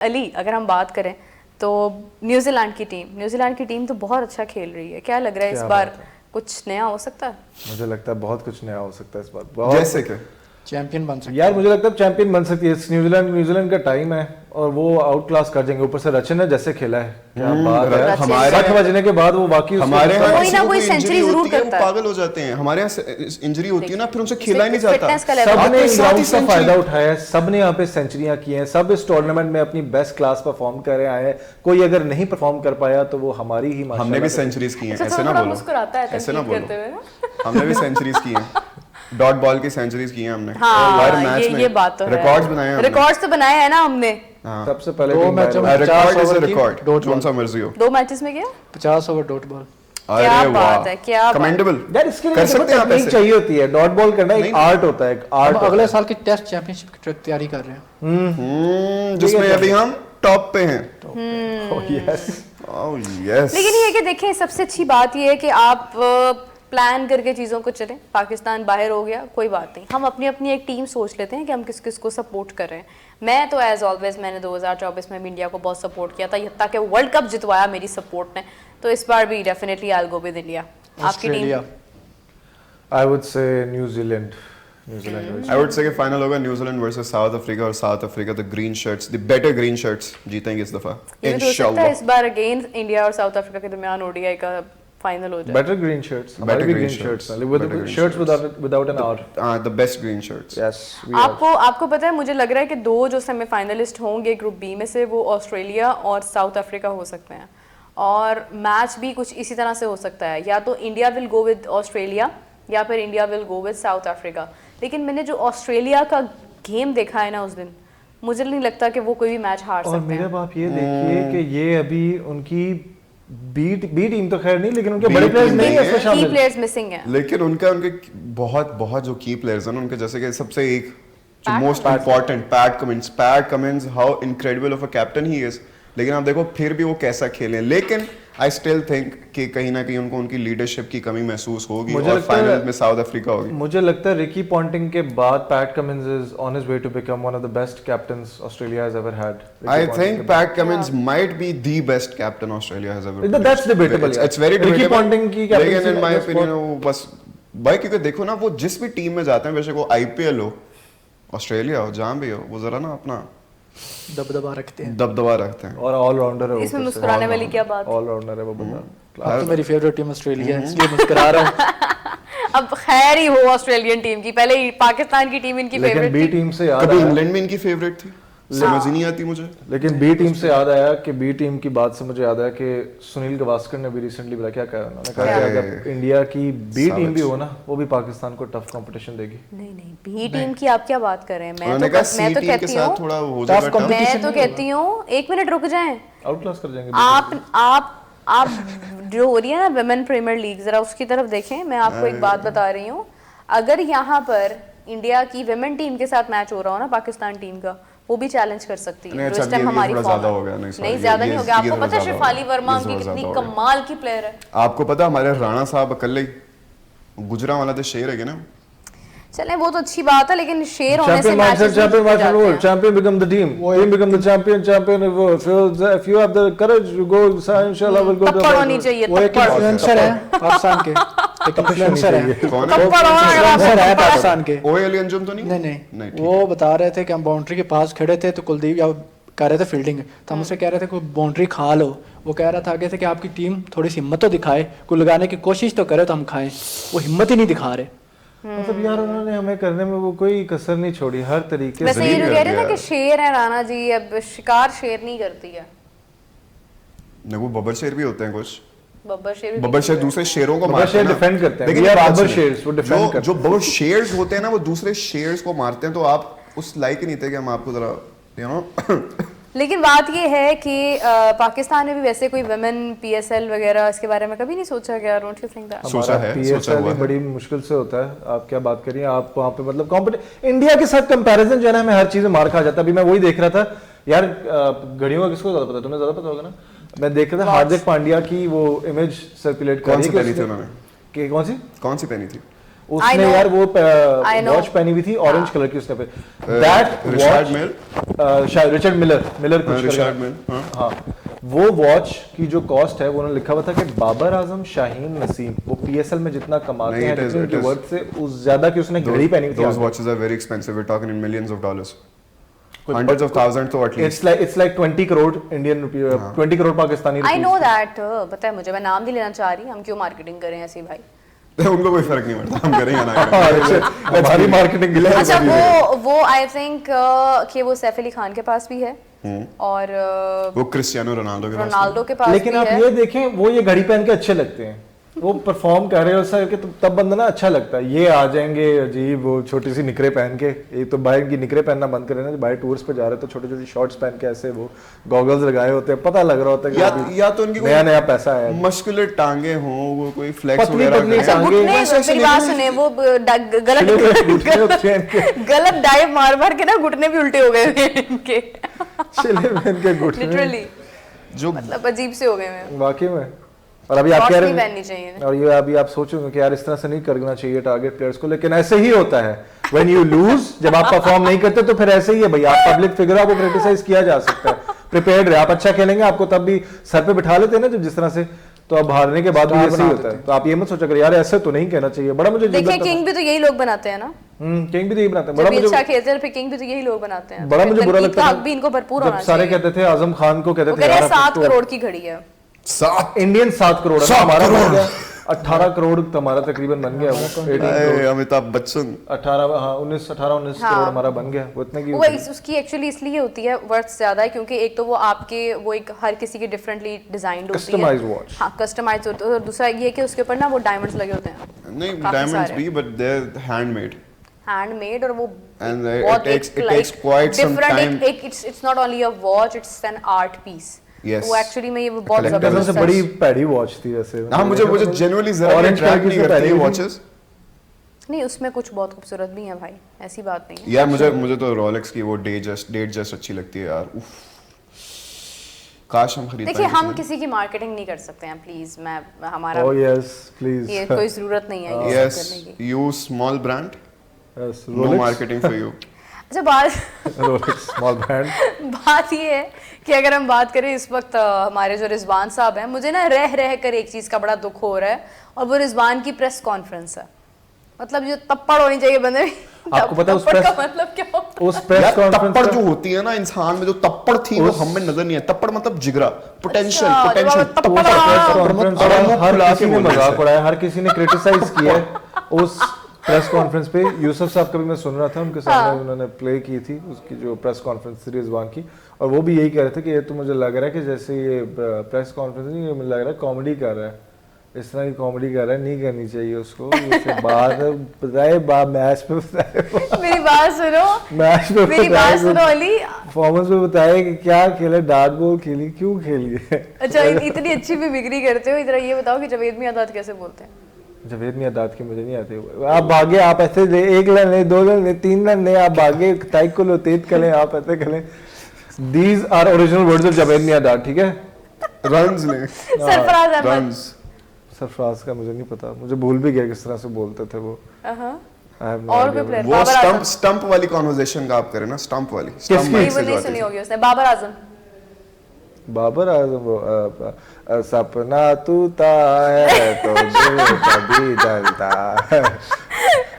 अली, अगर हम बात करें तो न्यूजीलैंड की टीम तो बहुत अच्छा खेल रही है। क्या लग रहा है इस बार कुछ नया हो सकता है? मुझे लगता है बहुत कुछ नया हो सकता है इस बार। जैसे कि चैंपियन बन सकती है यार, मुझे लगता है चैंपियन बन सकती है। न्यूजीलैंड का टाइम है और वो आउट क्लास कर जाएंगे। ऊपर से रचिन ने जैसे खेला है, क्या बात है। हमारे 60 बजने के बाद वो वाकई हमारे यहाँ कोई ना कोई सेंचुरी जरूर करता है। पागल हो जाते हैं। हमारे यहाँ इंजरी होती है ना, फिर उनसे खेला ही नहीं जाता। सबने इन ग्राउंड का फायदा उठाया है, सबने यहाँ पे सेंचुरियां की हैं, सब इस टूर्नामेंट में अपनी बेस्ट क्लास परफॉर्म कर आए हैं। कोई अगर नहीं परफॉर्म कर पाया तो वो हमारी ही माशाल्लाह। हमने भी सेंचुरीज की हैं, ऐसे ना बोलो, ऐसे ना बोलो। हमने भी सेंचुरीज की हैं, डॉट बॉल की सेंचुरीज की हैं हमने। हर मैच में ये बात तो है। रिकॉर्ड्स बनाए हैं, रिकॉर्ड्स तो बनाए हैं ना हमने। सबसे पहले 2 मैचों में 50 ओवर रिकॉर्ड, कौन सा मर्जी हो। 2 मैचेस में किया 50 ओवर डॉट बॉल। क्या बात है, क्या कमेंडेबल। यार, इसके लिए कर सकते हैं आप ऐसे। चाहिए होती है। डॉट बॉल करना एक आर्ट होता है, एक आर्ट। हम अगले साल की टेस्ट चैंपियनशिप की तैयारी कर रहे हैं, जिसमें अभी हम टॉप पे हैं। यस। लेकिन ये कि देखें, सबसे अच्छी बात ये है कि आप प्लान करके चीज़ों को चलें। पाकिस्तान बाहर हो गया, कोई बात नहीं, हम अपनी अपनी एक टीम सोच लेते हैं कि हम किस किस को सपोर्ट कर रहे हैं। मैं तो एज ऑलवेज मैंने 2024 में भी इंडिया को बहुत सपोर्ट किया था, यहाँ तक कि वर्ल्ड कप जितवाया मेरी सपोर्ट ने। तो इस बार भी definitely I will go with India. आपकी team? I would say New Zealand. I would say कि फाइनल होगा न्यूजीलैंड वर्सेस साउथ अफ्रीका, और south Africa the green shirts, the better green shirts जीतेंगे इस दफा इंशाल्लाह। इस बार अगेन इंडिया और साउथ अफ्रीका के दरमियान ओडीआई का फाइनल हो जाए। Better green shirts, better green shirts with shirts without N R. The best green shirts. Yes. आपको पता है, मुझे लग रहा है कि 2 जो सेमीफाइनलिस्ट होंगे ग्रुप बी में से, वो ऑस्ट्रेलिया और साउथ अफ्रीका हो सकते हैं। और मैच भी कुछ इसी तरह से हो सकता है, या तो India will go with Australia या फिर India will go with south Africa. लेकिन मैंने जो ऑस्ट्रेलिया का गेम देखा है ना उस दिन, मुझे नहीं लगता कि वो कोई भी मैच हार सकते हैं। और मेरे बाप ये देखिए कि ये अभी उनकी बी टीम तो खैर नहीं, लेकिन उनके बड़े प्लेयर्स नहीं है, इसमें शामिल की प्लेयर्स मिसिंग हैं। लेकिन उनके बहुत जो की प्लेयर्स हैं उनके, जैसे कि सबसे एक जो most important PAT Cummins, how incredible of a captain he is. लेकिन आप देखो फिर भी वो कैसा खेले। लेकिन आई स्टिल थिंक कि कहीं ना कहीं उनको उनकी लीडरशिप की कमी महसूस होगी और फाइनल में साउथ अफ्रीका होगी। मुझे लगता है रिकी पॉन्टिंग के बाद Pat Cummins is on his way to become one of the best captains Australia has ever had. I think Pat Cummins might be the best captain Australia has ever. That's debatable. It's very debatable. Ricky Ponting की captaincy, लेकिन in my opinion वो बस भाई, क्योंकि देखो ना, वो जिस भी टीम में जाते हैं, बेशक वो आईपीएल हो, ऑस्ट्रेलिया हो, जहां भी हो, वो जरा ना अपना दबदबा रखते हैं। और ऑलराउंडर है। इसमें मुस्कुराने वाली क्या बात? ऑलराउंडर है वो बंदा। तो मेरी फेवरेट टीम ऑस्ट्रेलिया है, इसलिए मुस्कुरा रहा हूं। अब खैर ही हो ऑस्ट्रेलियन टीम की, पहले पाकिस्तान की टीम इनकी फेवरेट थी। बी टीम से याद कभी आया, इंग्लैंड में इनकी फेवरेट थी, समझ ही नहीं आती मुझे। लेकिन बी टीम से याद आया कि बी टीम की बात से मुझे याद आया कि सुनील गावस्कर ने भी रिसेंटली बोला, क्या कहा उन्होंने, कहा कि अगर इंडिया की बी टीम भी हो ना, वो भी पाकिस्तान को टफ कंपटीशन देगी। नहीं, बी टीम की आप क्या बात कर रहे हैं? मैं तो कहती हूँ थोड़ा हो जाएगा, मैं तो कहती हूँ 1 मिनट रुक जाएं, आउट क्लास कर जाएंगे। आप जो हो रही है ना विमेन प्रीमियर लीग, जरा उसकी तरफ देखें। मैं आपको एक बात बता रही हूँ, अगर यहाँ पर इंडिया की विमेन टीम के साथ मैच हो रहा हो ना पाकिस्तान टीम का, वो भी चैलेंज कर सकती है। इस टाइम हमारी फॉर्म नहीं ज्यादा नहीं हो गया। आपको पता है शेफाली वर्मा की कितनी कमाल की प्लेयर है? आपको पता हमारे राणा साहब अकेले गुजरांवाला तो शेर है ना। चलें, वो तो अच्छी बात है, लेकिन शेर होने से matches champion become the team become the champion if you have the courage you go इंशाल्लाह विल गो। थप्पड़ होनी चाहिए। वो एक इन्फ्लुएंसर है पाकिस्तान के, एक इन्फ्लुएंसर है। कौन है पाकिस्तान के? ओए अली अंजुम तो नहीं, वो बता रहे थे कि हम बाउंड्री के पास खड़े थे तो कुलदीप या कर रहे थे फील्डिंग, तो हम उससे कह रहे थे कोई बाउंड्री खा लो। वो कह रहा था आगे से कि आपकी टीम थोड़ी सी हिम्मत तो दिखाए, कोई लगाने की कोशिश तो करे तो हम खाएं। वो हिम्मत ही नहीं दिखा रहे। मतलब यार उन्होंने हमें करने में वो कोई कसर नहीं छोड़ी, हर तरीके से। वैसे ये जो कह रहे हैं ना कि शेर है राणा जी, अब शिकार शेर नहीं करती है। वो बब्बर शेर भी होते हैं कुछ। बब्बर शेर दूसरे शेरों को मारते हैं, डिफेंड करते हैं। बब्बर शेर्स वो डिफेंड करते हैं। जो बब्बर शेर्स होते हैं ना, वो दूसरे शेर्स को मारते हैं, तो आप उस लायक ही नहीं थे कि हम आपको जरा यू नो। लेकिन बात ये है कि पाकिस्तान में भी वैसे कोई वुमेन पीएसएल वगैरह इसके बारे में कभी नहीं सोचा गया? Don't you think that? सोचा है, पीएसएल भी बड़ी मुश्किल से होता है। आप क्या बात करिए, आप वहाँ पे मतलब इंडिया के साथ कंपैरिजन जो है ना, हमें हर चीज में मार खा जाता है। अभी मैं वही देख रहा था यार, घड़ियों का किसको ज्यादा पता है? तुम्हें ज्यादा पता होगा ना। मैं देख रहा था हार्दिक पांड्या की वो इमेज सर्कुलेट कर रही है। कौन सी पहनी थी उन्होंने? कौन सी पहनी थी? उसने know. यार वो I know. वॉच पहनी हुई थी ऑरेंज हाँ. कलर की उसने दैट रिचर्ड मिल शायद रिचर्ड मिलर कुछ रिचर्ड करके। मिल हाँ वो वॉच की जो कॉस्ट है वो उन्होंने लिखा हुआ था कि बाबर आजम शाहीन नसीम वो पीएसएल में जितना कमाते नहीं, हैं it is- जितनी it उनकी is. वर्थ से उस ज्यादा की उसने घड़ी पहनी हुई थी those आगे। watches are very expensive, we're talking in millions of dollars, hundreds of thousands तो at least It's like 20 crore Indian रुपये 20 करोड़ पाकिस्तानी आई रुपीस। नो दैट, पता है मुझे, मैं नाम नहीं लेना चाह रही, हम क्यों मार्केटिंग करें ऐसी भाई। उनको कोई फर्क नहीं पड़ता हम करें या ना करें। अच्छा, हमारी मार्केटिंग के लिए अच्छा वो आई थिंक कि वो सैफ अली खान के पास भी है और वो क्रिस्टियानो रोनाल्डो के पास रोनाल्डो के पास लेकिन भी आप है। ये देखें वो ये घड़ी पहन के अच्छे लगते हैं वो परफॉर्म कर रहे हो सर कि तब बंदा ना अच्छा लगता है। ये आ जाएंगे अजीब वो छोटी सी निकरे पहन के, ये तो बाहर की निकरे पहनना बंद करें ना, बाहर टूर्स पे जा रहे तो छोटी छोटी शॉर्ट्स पहन के ऐसे वो गॉगल्स लगाए होते हैं, पता लग रहा होता है कि अभी या तो उनकी नया नया पैसा है। मस्कुलर टांगे हों, वो कोई फ्लेक्स पतली वगैरह पतली करें। टांगे। घुटने, वैसे ऐसे मेरी नहीं बात है। सुने, वो घुटने गलत डाइव मार मार के ना घुटने भी उल्टे हो गए हुए हैं इनके, छिले पहन के घुटने लिटरली जो मतलब अजीब से हो गए हैं। वाकई में। और अभी आप Watch कह नहीं रहे पहननी चाहिए हैं और ये अभी आप सोचोगे कि यार इस तरह से नहीं करना चाहिए टारगेट प्लेयर्स को, लेकिन ऐसे ही होता है व्हेन यू लूज, जब आप परफॉर्म नहीं करते तो फिर ऐसे ही है भाई, आप पब्लिक फिगर आपको क्रिटिसाइज किया जा सकता है, प्रिपेयर्ड रहे, आप अच्छा खेलेंगे आपको तब भी सर पे बिठा लेते हैं ना जब जिस तरह से, तो अब हारने के बाद भी ऐसे ही होता है। तो आप ये मत सोचा कर यार ऐसे तो नहीं कहना चाहिए, बड़ा मुझे देखिए किंग भी तो यही लोग बनाते हैं ना, किंग भी तो यही बनाते हैं, जब बड़ा भी मुझे अच्छा खेलते हैं फिर किंग भी तो यही लोग बनाते हैं। बड़ा तो मुझे फिर बुरा तनकीद लगता का था हक भी इनको भरपूर होना जब सारे चाहिए। कहते थे आजम खान को कहते वो थे कह रहे हैं यार 7 करोड़ की घड़ी है। 7 इंडियन 7 करोड़ है ना, 7 हमारा बन करोड़। गया 18 करोड़ हमारा तकरीबन बन गया, वो 18 करोड़, अमिताभ बच्चन 18 हाँ 19 करोड़ हमारा बन गया, वो इतने की वो उसकी एक्चुअली इसलिए होती है वर्थ ज्यादा है क्योंकि एक तो वो आपके वो एक हर किसी की डिफरेंटली डिजाइंड होती है, Customized watch. हाँ कस्टमाइज होती है, और दूसरा ये है कि उसके ऊपर ना वो डायमंड्स लगे होते हैं, नहीं काफी डायमंड्स सारे। भी but they are handmade handmade, और वो And बहुत it takes quite some time. It's not only a watch, it's an art piece. Yes. वो एक्चुअली में ये बहुत Collector कसम से जबरदस्त बड़ी है। पैडी वॉच थी वैसे। हाँ मुझे जेन्युइनली जरा Orange अट्रैक्ट कलर की नहीं से करती पहनी ये हुई थी। वॉचेस नहीं उसमें कुछ बहुत खूबसूरत भी है भाई, ऐसी बात नहीं है। यार मुझे तो रोलेक्स की वो डेट जस्ट अच्छी लगती है यार, उफ काश हम खरीद देखिए पाएं हम किसी किसी की मार्केटिंग नहीं कर सकते हैं प्लीज, मैं हमारा ओह यस प्लीज ये कोई जरूरत नहीं है दिन। ये यस सब करने की। You small brand yes no marketing for you. अच्छा बात रोलेक्स स्मॉल ब्रांड। बात ये है कि अगर हम बात करें इस वक्त हमारे जो रिजवान साहब हैं, मुझे ना रह कर एक चीज़ का बड़ा दुख हो रहा है, और वो रिजवान की प्रेस कॉन्फ्रेंस है। मतलब जो तप्पड़ होनी चाहिए बंदे में, आपको पता है उस तप्पड़ का press- मतलब क्या होता उस प्रेस यार तप्पड़ कॉन्फ्रेंस जो होती है ना इंसान में, जो तप्पड़ थी वो हम में नजर नहीं है। तप्पड़ मतलब जिगरा, पोटेंशियल अच्छा, पोटेंशियल जब आप तप्पड़ कॉन्फ्रेंस हर फुला किसी के ने बोलना मजाक है। उड़ाया, हर किसी ने क्रिटिसाइज किया है उस प्रेस कॉन्फ्रेंस पे। यूसुफ साहब का भी मैं सुन रहा था, उनके सामने उन्होंने प्ले की थी उसकी जो प्रेस कॉन्फ्रेंस थी रिजवान की, और वो भी यही कह रहे थे कि ये तो मुझे लग रहा है कि जैसे ये प्रेस कॉन्फ्रेंस नहीं, ये मुझे लग रहा है कॉमेडी कर रहा है, इस तरह की कॉमेडी कर रहा है, नहीं करनी चाहिए उसको। उसके बाद बताए मैच पे बताए मेरी बात सुनो, मैच पे मेरी बात सुनो अली। परफॉर्मेंस में बताया कि क्या खेले, डार्ट बॉल खेली, क्यों खेली है। अच्छा इतनी अच्छी भी बिक्री करते हो, इधर ये बताओ कि जावेद मियांदाद कैसे बोलते हैं? जवेद मियांदाद की मुझे नहीं आती। आप भागे, आप ऐसे ले, 1 रन ले, 2 रन ले, 3 रन ले, आप भागे, टाइक को लो, तेज करें, आप ऐसे करें। These are original words of Javed Miandad, ठीक है। रन्स ले सरफराज अहमद। रन्स सरफराज का मुझे नहीं पता, मुझे भूल भी गया किस तरह से बोलते थे वो। अहाँ। I have no और idea. कोई प्लेयर? वो बाबर स्टंप आजम। स्टंप वाली कॉन्वर्सेशन का आप करें ना, स्टंप वाली किसकी? स्टंप नहीं वो नहीं सुनी होगी उसने। बाबर आजम। बाबर आजम वो सपना टूटा है तो दिल कभी जलता है।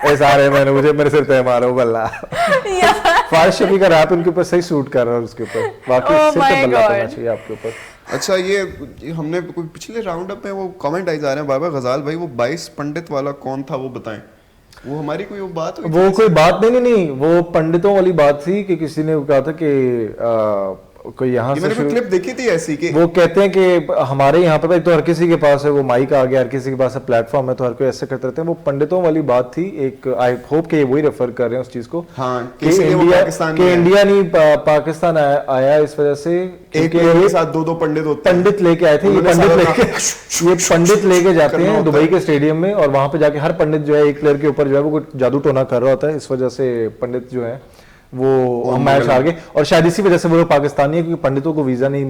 ए सारे मैंने मुझे मेरे सिर पे मारो बल्ला। फारिश शफी का रैप उनके ऊपर सही सूट कर रहा है, उसके ऊपर वाकई Oh सिर पे my बल्ला God. करना चाहिए आपके ऊपर। अच्छा ये हमने कोई पिछले राउंड अप में वो कमेंट आई जा रहे हैं, बाबा गजाल भाई वो 22 पंडित वाला कौन था वो बताएं। वो हमारी कोई वो बात हुई वो कोई बात नहीं, वो पंडितों वाली बात थी कि किसी ने कहा था कि कोई यहाँ थी, से मैंने कोई क्लिप देखी थी ऐसी कि वो कहते हैं कि हमारे यहाँ पे तो हर किसी के पास है वो माइक आ गया, हर किसी के पास है प्लेटफॉर्म है, तो हर कोई ऐसे करते रहते हैं। वो पंडितों वाली बात थी एक, आई होप कि ये वही रेफर कर रहे हैं उस चीज को। हाँ, कि कि इसलिए वो इंडिया पाकिस्तान कि में है। इंडिया नहीं पाकिस्तान आया इस वजह से एक क्योंकि प्लेयर ये के साथ 2-2 पंडित होते हैं। पंडित लेके आए थे, ये उन्होंने पंडित सारा लेके ये पंडित लेके जाते करना हैं होता दुबई है। के स्टेडियम में, और वहां पे जाके हर पंडित जो है एक प्लेयर के ऊपर जो है वो जादू टोना कर रहा होता है। इस वजह से पंडित जो है वो हम मैच हार गए और शायद इसी वजह से वो लोग पाकिस्तानी है क्योंकि पंडितों को वीजा नहीं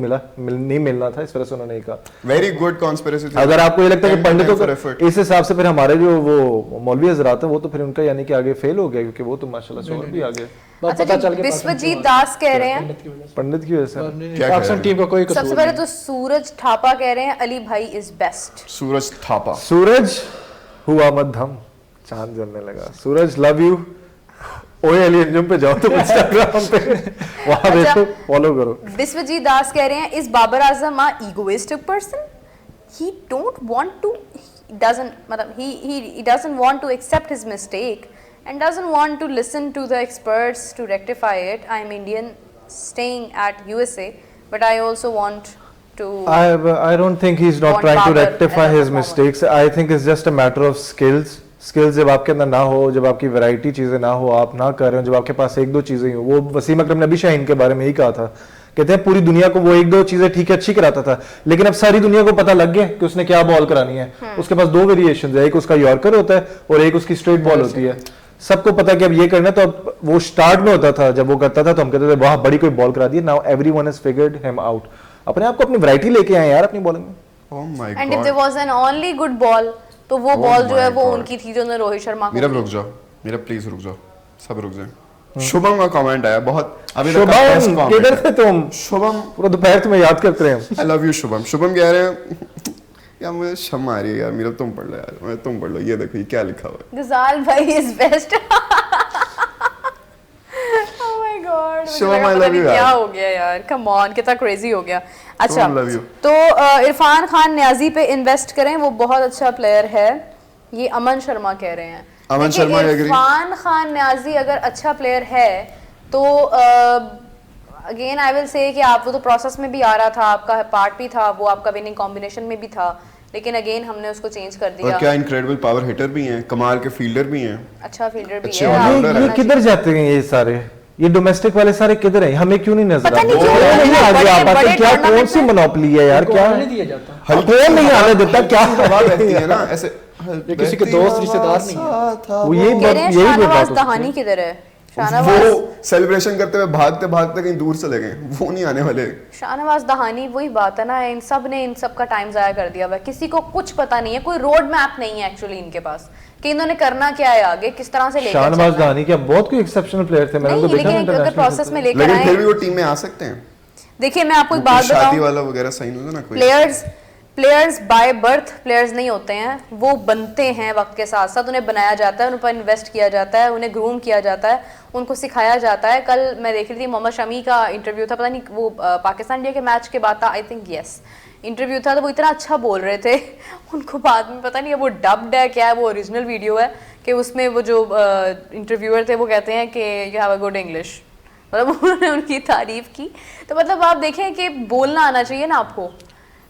मिलना था, इस वजह से उन्होंने कहा। Very good conspiracy. अगर आपको ये लगता है कि पंडितों को effort। इस हिसाब से फिर हमारे जो वो मौलवी हजरात है वो तो फिर उनका यानी कि आगे फेल हो गया क्योंकि वो तो माशाल्लाह से और भी आगे बस अच्छा पता जी, चल गया विश्वजीत दास कह रहे हैं, पंडित की वजह से। क्या पाकिस्तान टीम का कोई कसूर सबसे पहले तो सूरज थापा कह रहे हैं अली भाई इज बेस्ट। सूरज थापा। सूरज हुआ मध्यम, चांद जलने लगा। सूरज लव यू। ओए अली अंजुम पे जाओ तो इंस्टाग्राम पे वहां अच्छा। देखो, फॉलो करो। विश्वजीत दास कह रहे हैं is Babar Azam a egoistic person, he don't want to he doesn't want to accept his mistake and doesn't want to listen to the experts to rectify it. I am Indian staying at USA, but I also want to I don't think he's not Want trying to Babar rectify as a his performer. mistakes. I think it's just a matter of skills. Skills जब आपके अंदर ना हो, जब आपकी variety चीजें ना हो, आप ना कर रहे हो, जब आपके पास एक दो चीजें हो, वो वसीम अकरम ने अभी शाहीन के बारे में ही कहा था, कहते हैं पूरी दुनिया को वो एक दो चीजें ठीक है अच्छी कराता था, लेकिन अब सारी दुनिया को पता लग गया कि उसने क्या बॉल करानी है। उसके पास दो वेरिएशन है, एक उसका यॉर्कर होता है और एक उसकी स्ट्रेट बॉल होती है। सबको पता है कि अब ये करना है, तो अब वो स्टार्ट में होता था जब वो करता था तो हम कहते थे वाह बड़ी कोई बॉल करा दी। Now everyone has figured him out. अपने आप को अपनी वैरायटी लेके आए यार अपनी बॉलिंग में। Oh my and if God. there was an only good ball तो वो Oh बॉल जो है my वो God। उनकी थी जो उन्होंने रोहित शर्मा को मेरा दी। रुक जाओ, मेरा प्लीज रुक जाओ, सब रुक जाए। शुभम का कमेंट आया बहुत अभी तक का first शुभम comment किधर है। थे तुम? शुभम पूरा दोपहर तुम्हें याद करते रहे हम। I love you Shubham. Shubham कह रहे हैं यार मुझे शर्म आ रही है यार, मेरा तुम पढ़ लो यार, मैं तुम पढ़ लो, ये देखो ये क्या लिखा हुआ है। गजाल भाई is best. Oh my God, मुझे शुभम, लगा I पता love नहीं you क्या यार। हो गया यार, कम ऑन कितना क्रेजी हो गया। अच्छा शुभम, love you। तो इरफान खान न्याजी पे इन्वेस्ट करें, वो बहुत अच्छा प्लेयर है, ये अमन शर्मा कह रहे हैं। अमन देखिए, शर्मा, I agree। इरफान खान न्याजी अगर अच्छा प्लेयर है तो अगेन आई विल से कि आप वो तो प्रोसेस में भी आ रहा था, आपका पार्ट भी था, वो आपका विनिंग कॉम्बिनेशन में भी था, लेकिन अगेन हमने उसको चेंज कर और दिया। क्या इनक्रेडिबल पावर हिटर भी हैं, कमाल के फील्डर भी हैं। अच्छा फील्डर भी अच्छे है, all-rounder आप है। ये करना किधर जाते हैं ये सारे? ये डोमेस्टिक वाले सारे किधर हैं? हमें क्यों नहीं नजर पता नहीं आते? क्यों वो नहीं आगे बड़े- आ पाते, बड़े क्या tournament कौन सी में- मोनोपोली है यार? क्या नहीं दिया जाता। कौन नहीं आने देता? क्या हवा रहती है ना ऐसे, ये किसी के दोस्त रिश्तेदार नहीं है। वो यही कह रहे हैं यही शाहनवाज बात होती है। दहानी किधर है? शाहनवाज वो सेलिब्रेशन करते हुए भागते भागते कहीं दूर चले गए, वो नहीं आने वाले। शाहनवाज दहानी, वही बात है ना, इन सब ने इन सब का टाइम जाया कर दिया हुआ है, किसी को कुछ पता नहीं है, कोई रोड मैप नहीं है एक्चुअली इनके पास कि इन्होंने करना क्या है आगे, किस तरह से लेकर शाहनवाज चलना है। दहानी क्या बहुत कोई एक्सेप्शनल प्लेयर थे, मैंने नहीं, उनको देखा लेकिन अगर इंटरनेशनल प्रोसेस में लेकर लेकिन फिर भी आए, वो टीम में आ सकते हैं। देखिए मैं आपको एक वो कोई बात शादी बताऊं, वाला वगैरह सही नहीं होता ना कोई। प्लेयर्स बाय बर्थ प्लेयर्स नहीं होते हैं, वो बनते हैं वक्त के साथ साथ, उन्हें बनाया जाता है, उन पर इन्वेस्ट किया जाता है, उन्हें ग्रूम किया जाता है, उनको सिखाया जाता है। कल मैं देख रही थी मोहम्मद शमी का इंटरव्यू था, पता नहीं वो पाकिस्तान इंडिया के मैच के बाद था, आई थिंक यस इंटरव्यू था, तो वो इतना अच्छा बोल रहे थे उनको बाद में पता नहीं है वो डब्ड है क्या है, वो ओरिजिनल वीडियो है कि उसमें वो जो इंटरव्यूअर थे वो कहते हैं कि you have a good English, मतलब उन्होंने उनकी तारीफ की। तो मतलब आप देखें कि बोलना आना चाहिए ना आपको,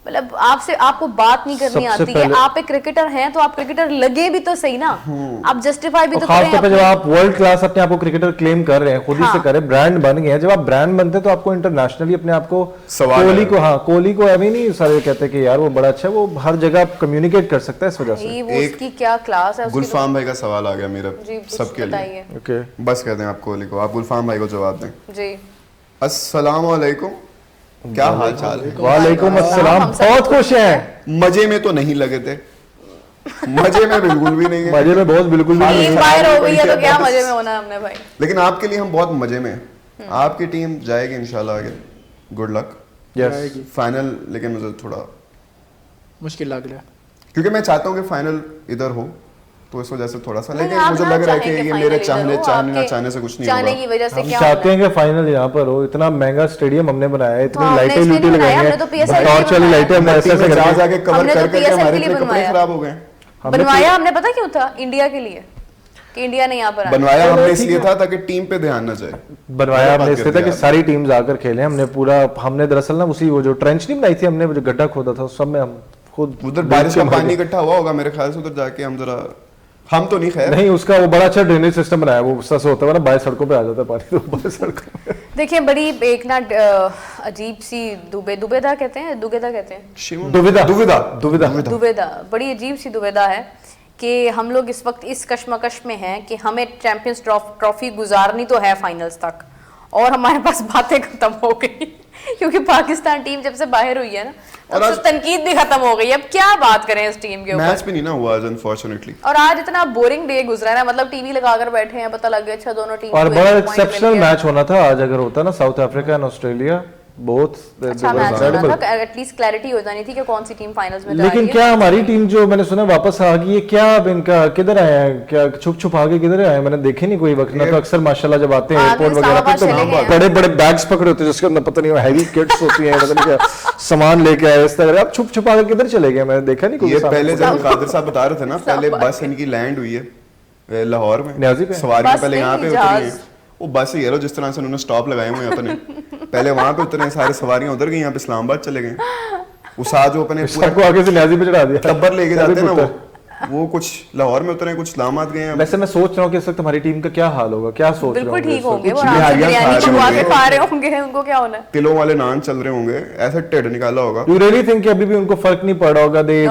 मतलब आपसे आपको बात नहीं करनी सबसे आती है, पहले- आप एक क्रिकेटर हैं तो आप क्रिकेटर लगे भी तो सही ना, आप जस्टिफाई भी और तो खास करें तौर पे जब अपने- आप वर्ल्ड क्लास अपने आप को क्रिकेटर क्लेम कर रहे हैं, खुद ही हाँ। से करें, ब्रांड बन गए हैं, जब आप ब्रांड बनते हैं तो आपको इंटरनेशनली अपने आप को सवाल कोहली है। को, हाँ कोहली को अभी नहीं सारे कहते हैं कि यार वो बड़ा अच्छा है, वो हर जगह कम्युनिकेट कर सकता है इस वजह से। भाई, वो एक उसकी क्या क्लास है उसकी गुलफाम भाई का सवाल आ गया मेरा तो- जी कुछ सबके लिए। बताइए ओके बस कहते हैं आप कोहली को, आप गुलफाम भाई को जवाब दें। जी। अस्सलाम वालेकुम, क्या हाल चाल है? वालेकुम अस्सलाम, हम सब बहुत खुश हैं। मजे में तो नहीं लगे थे, मजे में बिल्कुल भी नहीं है, मजे में बहुत बिल्कुल भी नहीं टीम है। बाहर हो गई है तो क्या मजे में होना है हमने भाई। लेकिन आपके लिए हम बहुत मजे में हैं। आपकी टीम जाएगी इंशाल्लाह आगे, गुड लक यस फाइनल। लेकिन मुझे थोड़ा मुश्किल लग रहा है। क्योंकि मैं चाहता हूँ कि फाइनल इधर हो, तो इस वजह से थोड़ा सा, नहीं, लेकिन आप मुझे ना लग रहा है कि चाहें ये final मेरे इधर चाहने हो, चाहने ना आपके चाहने से कुछ नहीं चाहने होगा। की वजह से हम क्या चाहते होना हैं कि फाइनल यहाँ पर हो, इतना महंगा स्टेडियम हमने बनाया है, इतनी हाँ, हमने लाइटें इसलिए लूटी नहीं लगाई बनाया, हैं, हमने तो PSL के लिए टॉर्च वाली बनाया। लाइटें हमने ऐसे ऐसे जहाँ करके जाके कवर हमने तो कर करके PSL हमारे के लिए इतने कपड़े बनवाया। खराब हो गए। बनवाया हमने, पता क्यों था? इंडिया के लिए, कि इंडिया ने यहाँ पर आना। बनवाया चलो, हमने ठीक इसलिए है। था ताकि टीम पे ध्यान न जाए। बनवाया बात हमने कर इसलिए था दिया कि सारी टीम्स आकर खेले, हमने पूरा, हमने दरअसल ना उसी वो जो ट्रेंच नहीं बनाई थी हमने, वो जो गड्ढा खोदा था उस सब में हम खुद उधर बारिश का पानी इकट्ठा हुआ होगा मेरे ख्याल से, उधर जाके हम जरा, हम तो नहीं खैर, नहीं, उसका वो बड़ा अच्छा ड्रेनेज सिस्टम बनाया, वो उससे होता है ना, बाहर सड़कों पे आ जाता है पानी, तो बाहर सड़कों पे। देखिए बड़ी एक ना अजीब सी दुबेदा कहते हैं, दुविधा कहते हैं, शिवम? दुविधा दुविधा दुविधा दुविधा, बड़ी अजीब सी दुविधा है कि हम लोग इस वक्त इस कश्मकश में हैं कि हमें चैंपियंस ट्रॉफी गुजारनी तो है फाइनल्स तक, और हमारे पास बातें खत्म हो गई क्योंकि पाकिस्तान टीम जब से बाहर हुई है ना, और अब तनकीद भी खत्म हो गई है। अब क्या बात करें इस टीम के ऊपर। मैच भी नहीं ना हुआ अनफॉर्चुनेटली। और आज इतना बोरिंग डे गुजरा है ना, मतलब टीवी लगाकर बैठे हैं, पता लग गया अच्छा दोनों टीम और बड़ा एक्सेप्शनल मैच होना था आज अगर होता ना, साउथ अफ्रीका एंड ऑस्ट्रेलिया बहुत अच्छा मैच होना था, एटलीस्ट क्लैरिटी हो जानी थी कि कौन सी टीम फाइनल्स में जा रही लेकिन है। क्या हमारी टीम जो मैंने सुना वापस आ गई है, क्या अब इनका किधर आए हैं, क्या छुप छुप आगे किधर आए हैं, मैंने देखे नहीं कोई वक्त ना। तो अक्सर माशाल्लाह जब आते हैं हाँ, एयरपोर्ट तो वगैरह पे इस्लामाबाद चले तो बड़े बड़े बैग्स पकड़े होते हैं जिसके अंदर पता नहीं हैवी किट्स होती हैं, पता नहीं क्या सामान लेके आए इस तरह। अब छुप छुप आगे किधर चले गए, मैंने देखा नहीं कोई। ये पहले जब कादिर साहब बता रहे थे ना, पहले बस इनकी लैंड हुई है लाहौर में, न्याजी पे? सवारियां बस पहले यहाँ पे नहीं, उतरी जहाज। हैं। वो बस ही है जिस तरह से उन्होंने स्टॉप लगाए हुए हैं अपने, पहले वहां पे उतरे, सारी सवारियां उधर गई, यहाँ पे इस्लामाबाद चले गए। उस आज जो अपने पूरा सबको आगे से न्याजी पे चढ़ा दिया, टब्बर लेके जाते हैं ना, पुत्र। वो कुछ लाहौर में उतरे, कुछ इस्लामाबाद गए हैं। वैसे मैं सोच रहा हूँ कि इस वक्त हमारी टीम का क्या हाल होगा, क्या सोच रहे बिल्कुल होंगे ठीक इस वक्त? होंगे, वो कुछ आराम से बिहारियां बिरयानी खा रहे बनवा के होंगे। खा रहे होंगे, उनको क्या होना है। किलो वाले नान चल रहे होंगे, ऐसे टेढ़ निकाला होगा। You really think कि अभी भी उनको फर्क नहीं पड़ा होगा, दे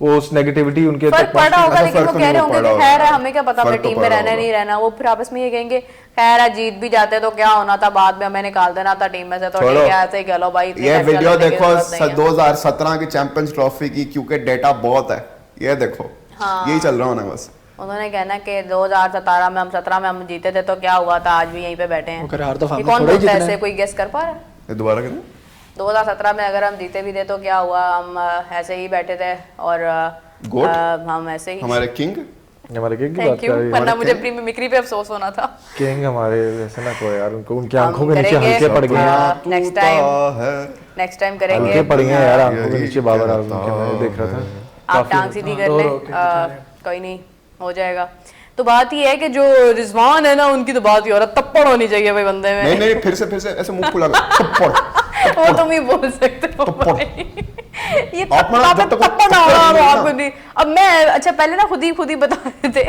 वो उस नेगेटिविटी उनके फर्क पड़ा होगा, ऐसा लेकिन वो फर्क कह रहे नहीं होंगे पड़ा कि होगा। खैर है, हमें क्या पता अपनी फर्क तो टीम में पड़ा रहना होगा। नहीं रहना। वो फिर आपस में ये कहेंगे खैर है, जीत भी जाते तो क्या होना था, बाद में हमें निकाल देना था टीम में से, तो ठीक है ऐसे ही कह लो भाई। इतनी ये टेंशन वीडियो लेने की देखो जरूरत नहीं है। 2017 की चैंपियंस ट्रॉफी की, क्योंकि डेटा बहुत है, ये देखो यही चल रहा होना बस। उन्होंने कहना कि 2017 में हम 17 में हम जीते थे तो क्या हुआ था, आज भी यहीं पे बैठे हैं। वो कह रहे हर दफा ये हमें कौन थोड़ा ही बोलता है जीतना ऐसे, है। कोई गेस कर पा रहा है? ये दोबारा कहना 2017 में अगर हम जीते भी थे तो क्या हुआ, हम ऐसे ही बैठे थे और गोट? हम ऐसे ही। हमारे किंग हमारे किंग की बात थैंक यू, कर रही है। वरना मुझे अपनी मिमिक्री पे अफसोस होना था। किंग हमारे वैसे ना कोई यार, उनको उनकी हम आंखों के नीचे करेंगे, हल्के पड़ गए हैं, नेक्स्ट टाइम करेंगे। हल्के पड़ गए हैं यार आंखों के यही नीचे बाबर आजम के, कहता मैंने देख रहा था। आप काफी टांग सीधी कर रो लें, रो के बेचारे। कोई नहीं हो जाएगा। तो बात ये है कि जो रिजवान है ना, उनकी तो बात ही हो रहा, तप्पड़ होनी चाहिए भाई बंदे में। नहीं फिर से ऐसे मुंह खुला कर वो तुम ही बोल सकते हो भाई। ये आप ना जब तक वो तप्पड़ ना हो तप्पड़ रहा नहीं आपको ना। नहीं। अब मैं अच्छा पहले ना खुद ही बता रहे थे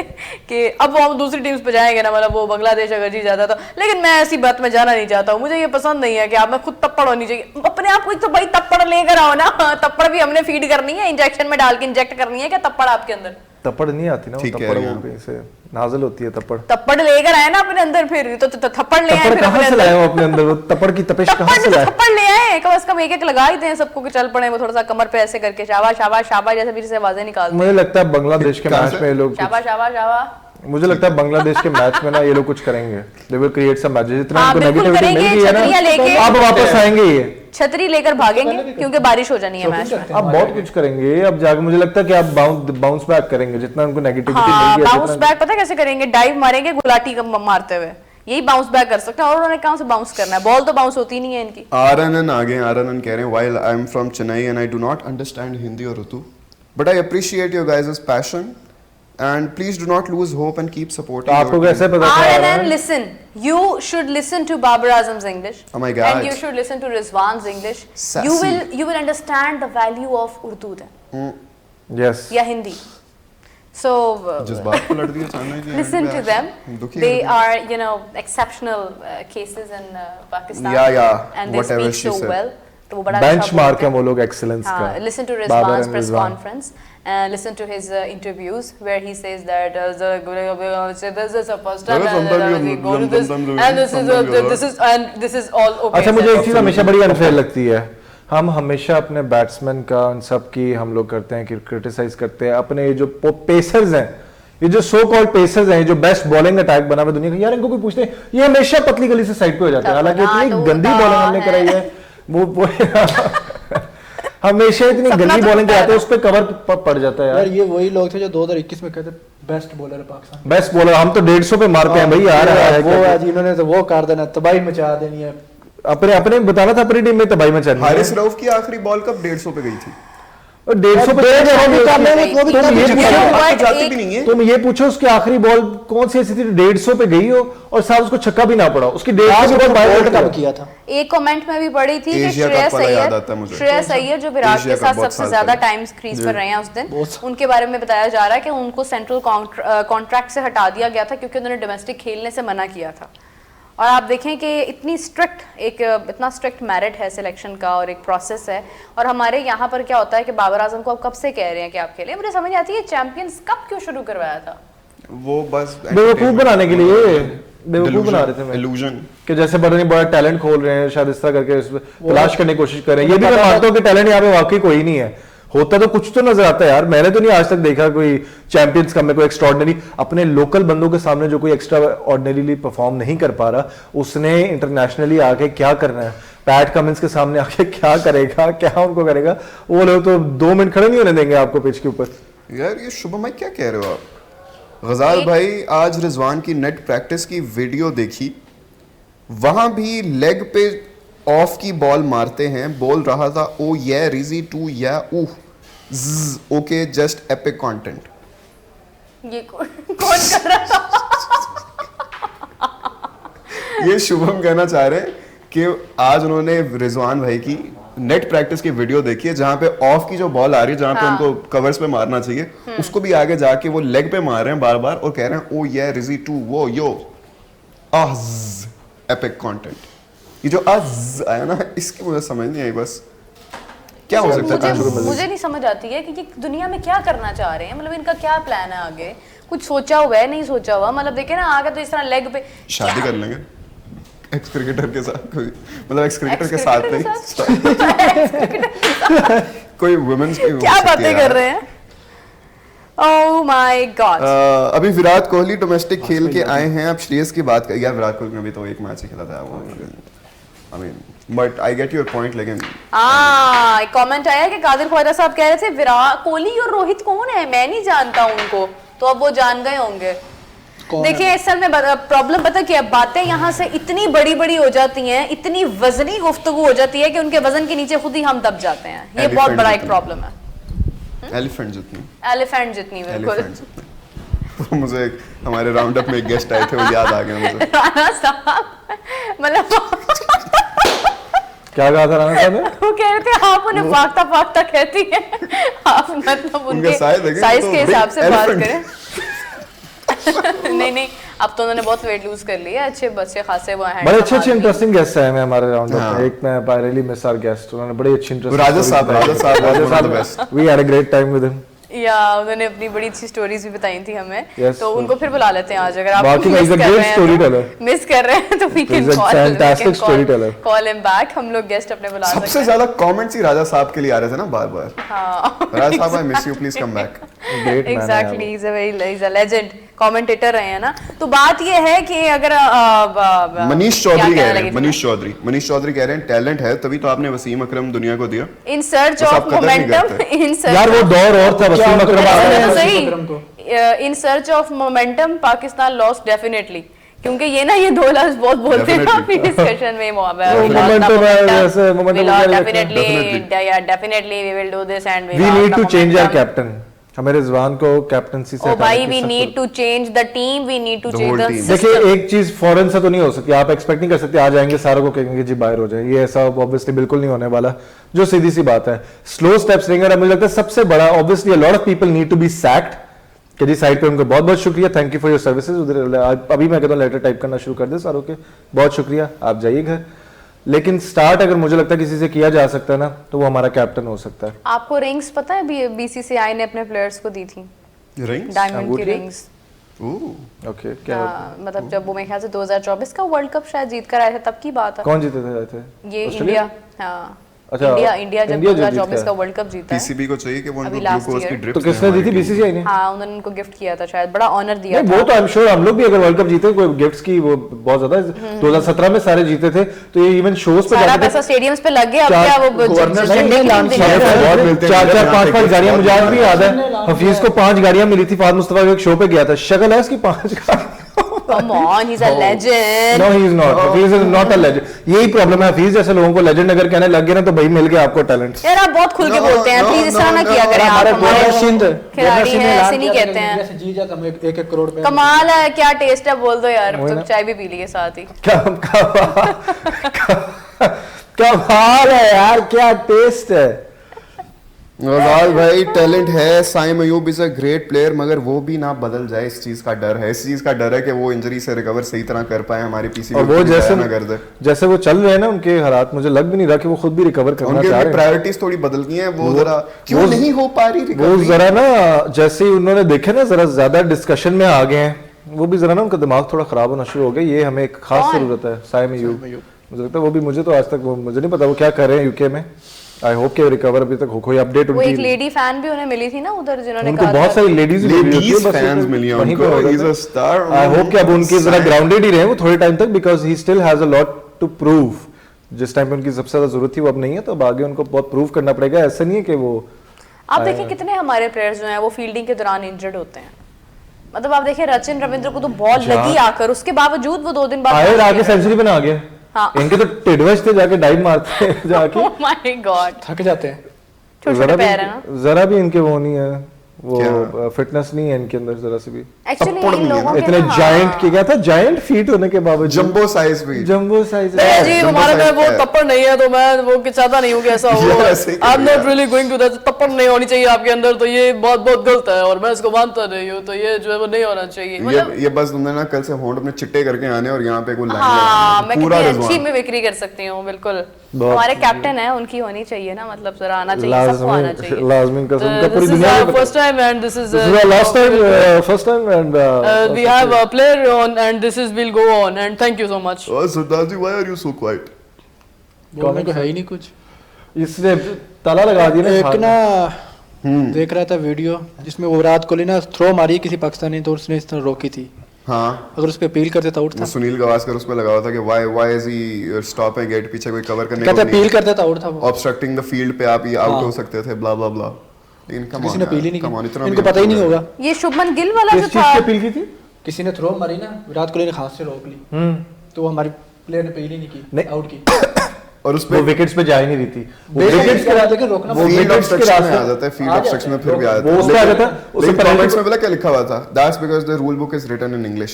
कि अब वो हम दूसरी टीम्स पे जाएंगे ना, मतलब वो बांग्लादेश अगर जी जाता तो, लेकिन मैं ऐसी बात में जाना नहीं चाहता हूँ। मुझे ये पसंद नहीं है कि आप में खुद तप्पड़ होनी चाहिए। अपने आप को तो भाई तप्पड़ लेकर आओ ना, तप्पड़ भी हमने फीड करनी है, इंजेक्शन में डाल के इंजेक्ट करनी है क्या तप्पड़ आपके अंदर? तप्पड़ नहीं आती ना, वो ठीक कह तप्पड़ रही वो हैं। कहीं से नाजिल होती है तप्पड़। तप्पड़ लेकर आए ना अपने अंदर, फिर तो थप्पड़ ले आए तप्पड़ फिर कहाँ अपने से अंदर। लाए वो अपने अंदर, वो तप्पड़ की तपिश कहाँ से थप्पड़ लाए? थप्पड़ ले आए, कम से कम एक लगा ही दें सबको कि चल पड़े। वो थोड़ा सा कमर पे ऐसे करके शाबाश शाबाश शाबाश जैसे फिर से आवाजें निकालते मुझे लगता है बांग्लादेश के कहाँ मैच से? में ये लोग शाबाश शाबाश शाबाश। मुझे लगता है बांग्लादेश के मैच में ना ये लोग कुछ करेंगे, they will create some match, जितना हाँ, इनको बिल्कुल नेगेटिविटी मिल करेंगे, गई है छतरियां लेके। ना, अब वापस आएंगे ये। छतरी लेकर भागेंगे क्योंकि बारिश हो जानी है मैच में। अब बहुत कुछ करेंगे, अब जाके मुझे लगता है कि आप बाउंस बैक करेंगे, जितना उनको नेगेटिविटी हाँ, मिल गई है बाउंस बैक पता है कैसे करेंगे? डाइव मारेंगे गुलाटी मारते हुए, यही बाउंस बैक कर सकते हैं। और उन्होंने कहाँ से बाउंस करना है, बॉल तो बाउंस होती नहीं है इनकी। आरएनएन आगे आरएनएन कह रहे हैं, while I am from Chennai and I do not understand Hindi or Urdu, but I appreciate your guys' passion and please do not lose hope and keep supporting. तो आपको your कैसे team. पता था RNN, listen. You should listen to Babar Azam's English. Oh my God. And you should listen to Rizwan's English. Sassy. You will understand the value of Urdu then, yes या Hindi. So जज्बात को लड़ दिया अचानक ही listen to them. दुखी They कर दिया। are, you know, exceptional cases in Pakistan. Yeah, And they whatever speak she so said. well. तो वो बड़ा अच्छा बेंचमार्क बोलते है हैं। वो लोग एक्सीलेंस का। Listen to Babar Rizwan's and press Rizwan. conference and listen to his interviews where he says that this is the first time we go to this and this is all okay. अच्छा, मुझे sir. एक चीज हमेशा बड़ी unfair लगती है, हम हमेशा अपने बैट्समैन का उन सब की हम लोग करते हैं कि क्रिटिसाइज करते हैं अपने जो पेसर्स हैं, ये जो सो कॉल्ड पेसर्स हैं, जो बेस्ट बॉलिंग अटैक बना हुआ दुनिया का, यार इनको कोई पूछते हैं, ये हमेशा पतली गली से साइड पे हो जाते हैं, हालांकि इतनी गंदी बॉलिंग हमने कराई है, वो हमेशा इतनी गंदी बॉलिंग कराते हैं, उस पर कवर पड़ जाता है यार यार। ये वही लोग थे जो 2021 में कहते बेस्ट बॉलर है पाकिस्तान। बेस्ट बॉलर हम तो 150 पे मारते हैं भाई यार, वो आज इन्होंने तो वो कर देना, तबाही मचा देनी है। अपने अपने बताना था अपनी टीम में तबाही में चल हारिस रऊफ की आखिरी बॉल कब 150 पे गई थी? 150 पे जाती भी नहीं है। तुम ये पूछो उसकी आखिरी बॉल कौन सी ऐसी थी 150 पे गई हो और साहब उसको छक्का भी ना पड़ा, उसकी 150 पे वर्ल्ड कप किया था। एक कमेंट में भी पढ़ी थी कि एशिया कप वाला याद आता है मुझे। श्रेयस अय्यर जो विराट एशिया के कप साथ बहुत सबसे साल ज्यादा पहले। टाइम्स क्रीज पर रहे हैं उस दिन, उनके बारे में बताया जा रहा है कि उनको सेंट्रल कॉन्ट्रैक्ट से हटा दिया गया था क्योंकि उन्होंने डोमेस्टिक खेलने से मना किया था। और आप देखें कि इतना स्ट्रिक्ट मेरिट है सिलेक्शन का और एक प्रोसेस है। और हमारे यहाँ पर क्या होता है कि बाबर आजम को आप कब से कह रहे हैं कि आप खेलें, मुझे समझ नहीं आती है चैंपियंस कप क्यों शुरू करवाया था? वो बस बेवकूफ बनाने के लिए, बेवकूफ बना रहे थे इल्यूजन कि जैसे बड़ा नहीं बड़ा टैलेंट खोल रहे हैं, शायद इस तरह करके तलाश करने की कोशिश कर रहे हैं। ये भी मैं मानता हूँ कि टैलेंट यहाँ पे वाकई कोई नहीं है, होता तो कुछ तो नजर आता है यार। मैंने तो नहीं आज तक देखा कोई चैंपियंस कप में कोई एक्स्ट्राऑर्डिनरी अपने लोकल बंदों के सामने जो कोई एक्स्ट्रा ऑर्डिनरीली परफॉर्म नहीं कर पा रहा, उसने इंटरनेशनली आके क्या करना है, पैट कमिंस के सामने आके क्या करेगा, क्या उनको करेगा। वो लोग तो 2 मिनट खड़े नहीं होने देंगे आपको पिच के ऊपर। यार ये शुभम भाई क्या कह रहे हो आप? गजाल भाई आज रिजवान की नेट प्रैक्टिस की वीडियो देखी, वहां भी लेग पे ऑफ की बॉल मारते हैं, बोल रहा था ओ ये रिजी टू या ओके जस्ट एपिक कंटेंट। ये कौन कर रहा था? ये शुभम कहना चाह रहे हैं कि आज उन्होंने रिजवान भाई की नेट प्रैक्टिस की वीडियो देखी है जहां पे ऑफ की जो बॉल आ रही है, जहां पे उनको कवर्स पे मारना चाहिए, उसको भी आगे जाके वो लेग पे मार रहे हैं बार बार और कह रहे हैं ओ ये रिजी टू वो यो एपिक कंटेंट। ये जो आया ना, इसकी मुझे समझ नहीं आई बस क्या हो सकता है। मुझे नहीं समझ आती है कि ये दुनिया में क्या करना चाह रहे हैं, मतलब इनका क्या प्लान है आगे, कुछ सोचा हुआ है नहीं सोचा हुआ। मतलब देखे ना आगे तो इस तरह लेग पे शादी कर लेंगे एक्स क्रिकेटर के साथ, कोई मतलब एक्स क्रिकेटर के साथ नहीं कोई वुमेन्स की क्या बातें कर रहे हैं। Oh my God. अभी विराट कोहली डोमेस्टिक खेल के आए हैं, अब श्रेयस की बात कर। यार विराट कोहली ने अभी तो एक मैच ही खेला था वो, I mean but I get your point. लेकिन एक कमेंट आया कि कादिर ख्वाजा साहब कह रहे थे विराट कोहली और रोहित कौन है, मैं नहीं जानता उनको, तो अब वो जान गए होंगे। देखिए असल में प्रॉब्लम पता क्या, बातें यहाँ से इतनी बड़ी बड़ी हो जाती हैं, इतनी वजनी गुफ्तगू हो जाती है कि उनके वजन के नीचे खुद ही हम दब जाते हैं। ये बहुत बड़ा एक प्रॉब्लम है। एलिफेंट जितनी बिल्कुल। मुझे हमारे राउंड अप में एक गेस्ट आए थे, वो याद आ गया मुझे। राणा साहब मतलब क्या कहा था राणा साहब ने? वो कह रहे थे आप उन्हें फाख्ता फाख्ता कहती हैं, आप मतलब उनके साइज के हिसाब से बात करें। नहीं अब तो उन्होंने बहुत वेट लूज कर लिया, अच्छे बच्चे खासे वो हैं। बड़े अच्छे इंटरेस्टिंग गेस्ट आए हैं हमारे राउंड में। एक मैं रियली मिस आवर गेस्ट, उन्होंने बड़े अच्छे interesting Raja Sahab we had a great time with him. या उन्होंने अपनी बड़ी अच्छी स्टोरीज भी बताई थी हमें, तो उनको फिर बुला लेते हैं आज। अगर आप मिस कर रहे हैं तो we can call him back. हम लोग गेस्ट अपने बुला सकते हैं। सबसे ज्यादा कमेंट्स ही राजा साहब के लिए आ रहे थे ना बार बार। राजा साहब I miss you, please come back. Exactly, he is a legend commentator रहे हैं ना। तो बात ये है कि अगर मनीष चौधरी कह रहे हैं, मनीष चौधरी कह रहे हैं टैलेंट है तभी तो आपने वसीम अकरम दुनिया को दिया। इन सर्च ऑफ मोमेंटम, यार वो दौर और था वसीम अकरम को। In search of momentum Pakistan lost definitely, क्योंकि ये ना ये दो लफ्ज बहुत बोलते हैं काफी डिस्कशन में। Definitely we will do this and we need to change our captain. हमें रिजवान को कैप्टनसी से भाई we need to change the team, we need to change the system. देखिए एक चीज फॉरेन से तो नहीं हो सकती, आप एक्सपेक्ट नहीं कर सकते आ जाएंगे सारों को कहेंगे जी बाहर हो जाए, ये ऐसा ऑब्वियसली बिल्कुल नहीं होने वाला, जो सीधी सी बात है। स्लो स्टेप्स रहेंगे। मुझे लगता है सबसे बड़ा obviously a lot of people need to be sacked कि जी साइड पे उनको बहुत बहुत शुक्रिया, thank you for your services. उधर अभी मैं कहता हूँ लेटर टाइप करना शुरू कर दे सारों के, बहुत शुक्रिया, आप जाइए घर। लेकिन स्टार्ट अगर मुझे लगता है किसी से किया जा सकता है ना, तो वो हमारा कैप्टन हो सकता है। आपको रिंग्स पता है बीसीसीआई ने अपने प्लेयर्स को दी थी, रिंग्स, डायमंड की रिंग्स। ओके क्या मतलब जब वो मेरे ख्याल से 2024 का वर्ल्ड कप शायद जीत कर आए थे, तब की बात है। कौन जीते थे? ये इंडिया। हाँ अच्छा, इंडिया जब 2024 का वर्ल्ड कप जीता है। पीसीबी को चाहिए कि वो उनको ग्लूकोज की ड्रिप्स। तो किसने दी थी? बीसीसीआई ने। हाँ उन्होंने उनको गिफ्ट किया था, शायद बड़ा ऑनर दिया था। वो तो आई एम श्योर हम लोग भी अगर वर्ल्ड कप जीते कोई गिफ्ट्स की वो बहुत ज्यादा 2017 में सारे जीते थे, तो ये इवन शोज पे सारा पैसा स्टेडियम्स पे लग गया। अब क्या वो चार 5 गाड़ियां, मुझे आज भी याद है हफीज को 5 गाड़ियां मिली थी। फाद मुस्तफा के एक शो पे गया था, शक्ल है उसकी 5 गाड़ियां। Come on, he's a legend. No, he is not. Hafiz is not a legend. यही प्रॉब्लम है, हफीज जैसे लोगों को लेजेंड अगर कहने लग गए ना तो भाई मिल गया आपको टैलेंट। यार आप बहुत खुल के बोलते हैं, प्लीज इस तरह ना किया करें। आप हमारे खिलाड़ी हैं, ऐसे नहीं कहते हैं। जी जाता हम 1 करोड़ पे। कमाल है, क्या टेस्ट है, बोल दो यार। तुम चाय भी पी लिए साथ ही। कमाल है यार, क्या टेस्ट है। गजाल भाई टैलेंट है, Saim Ayub is a great player, मगर वो भी ना बदल जाए, इस चीज का डर है। इस चीज का डर है कि वो इंजरी से रिकवर सही तरह कर पाए, हमारी पीसी और वो जैसे वो चल रहे हैं ना उनके हालात, मुझे लग भी नहीं रहा कि वो खुद भी रिकवर करना चाह रहे उनकी हैं। प्रायोरिटीज थोड़ी बदल गई हैं, वो जरा क्यों नहीं हो पा रही वो रिकवरी। जरा ना जैसे ही उन्होंने देखे ना जरा ज्यादा डिस्कशन में आ गए हैं, वो भी जरा ना उनका दिमाग थोड़ा खराब होना शुरू हो गया। ये हमें एक खास जरूरत है साइम अयूब, मुझे लगता है वो भी, मुझे तो आज तक वो मुझे नहीं पता वो क्या कर रहे हैं यूके में। आई होप कि रिकवर अभी तक हो, कोई अपडेट वो एक उनकी। लेडी फैन भी उन्हें मिली थी ना उधर, जिन्होंने उनको कहा बहुत था सारी लेडीज फैंस मिली हैं उनको, he is a star. I hope कि अब उनकी जरा ग्राउंडेड ही रहे वो थोड़े टाइम तक, because he still has a lot to prove. जिस टाइम पे उनकी सबसे ज्यादा जरूरत थी वो अब नहीं है, तो अब आगे उनको बहुत प्रूव करना पड़ेगा। ऐसा नहीं है कि वो आप देखिए कितने हमारे प्लेयर्स जो हैं वो फील्डिंग के दौरान इंजर्ड होते हैं। मतलब आप देखिए रचिन रविंद्र को तो बॉल लगी आकर, उसके बावजूद वो 2 दिन बाद आए आगे सेंचुरी बना गया। हाँ। इनके तो टिडवच थे जाके डाइव मारते हैं जाके। ओह माय गॉड, थक जाते हैं। छोटे पैर है ना। जरा भी इनके वो नहीं है, वो फिटनेस नहीं है इनके अंदर जरा सी भी। एक्चुअली तप्पड़ इन नहीं है लोगों ना। के इतने ना, जायंट के क्या था, जायंट फीट होने के बावजूद जंबो साइज भी, जंबो साइज नहीं जी जंबो हमारे में साइज वो है। तप्पड़ नहीं है, तो मैं वो चाहता नहीं हूँ कि ऐसा हो। यार, ऐसे ही आई एम करेगा। Not really going to that, तप्पड़ नहीं होनी चाहिए आपके अंदर, तो ये बहुत बहुत गलत है और मैं इसको मानता नहीं हूँ, तो ये जो है वो नहीं होना चाहिए। मतलब ये बस तुमने ना कल से होंठ अपने चिट्टे करके आने और यहाँ पे कोई लाइन हाँ, लगानी। मैं पूरा कितनी अच्छी रिजवान। में बिक्री कर सकती हूँ, बिल्कुल। बहुत हमारे कैप्टन है, उनकी होनी चाहिए ना, मतलब जरा आना चाहिए, सबको आना चाहिए। लाजमी कसम का पूरी This is दुनिया our में first time and this is last time first time and we have a player on and this is will go on and thank you so much. Oh, Sardar ji, why are you so quiet? बोलने को है ही नहीं कुछ। इसने ताला लगा दिया एक ना ना देख रहा था वीडियो जिसमें वो विराट कोहली ना थ्रो मारी किसी पाकिस्तानी, तो उसने इस तरह रोकी थी। हाँ, अगर उस पे अपील करते तो आउट था। वो सुनील गावस्कर उस पे लगा हुआ था कि why is he stopping it, पीछे कोई कवर करने कहते को अपील नहीं, करते तो आउट था वो। obstructing the field पे आप ये आउट हाँ। हो सकते थे, ब्ला ब्ला ब्ला। लेकिन come किसी on ने अपील ही यार, come on, नहीं इतना की, भी इनको पता ही नहीं होगा। होगा। ये शुभमन गिल वाला जो किस चीज था, की अपील की थी? किसी ने थ्रो मारी ना, विराट कोहली ने हाथ से रोक ली, तो वो हमारी प्लेयर ने अपील ही नहीं की, नहीं। आउट की। और उस वो पे विकेट्स पे जा ही नहीं रही थी। वो बेशक विकेट्स इसके बाद लेकिन रोकना वो पड़ता है। फील्ड wickets के ऑब्स्ट्रक्शन में रास्ते- आ जाता है, फील्ड आ ऑब्स्ट्रक्शन में जाता फिर है। भी आ जाता वो है। उसमें आ जाता है, उससे लेकिन पहले कमेंट्स तो- में पता क्या लिखा हुआ था? That's because the rule book is written in English.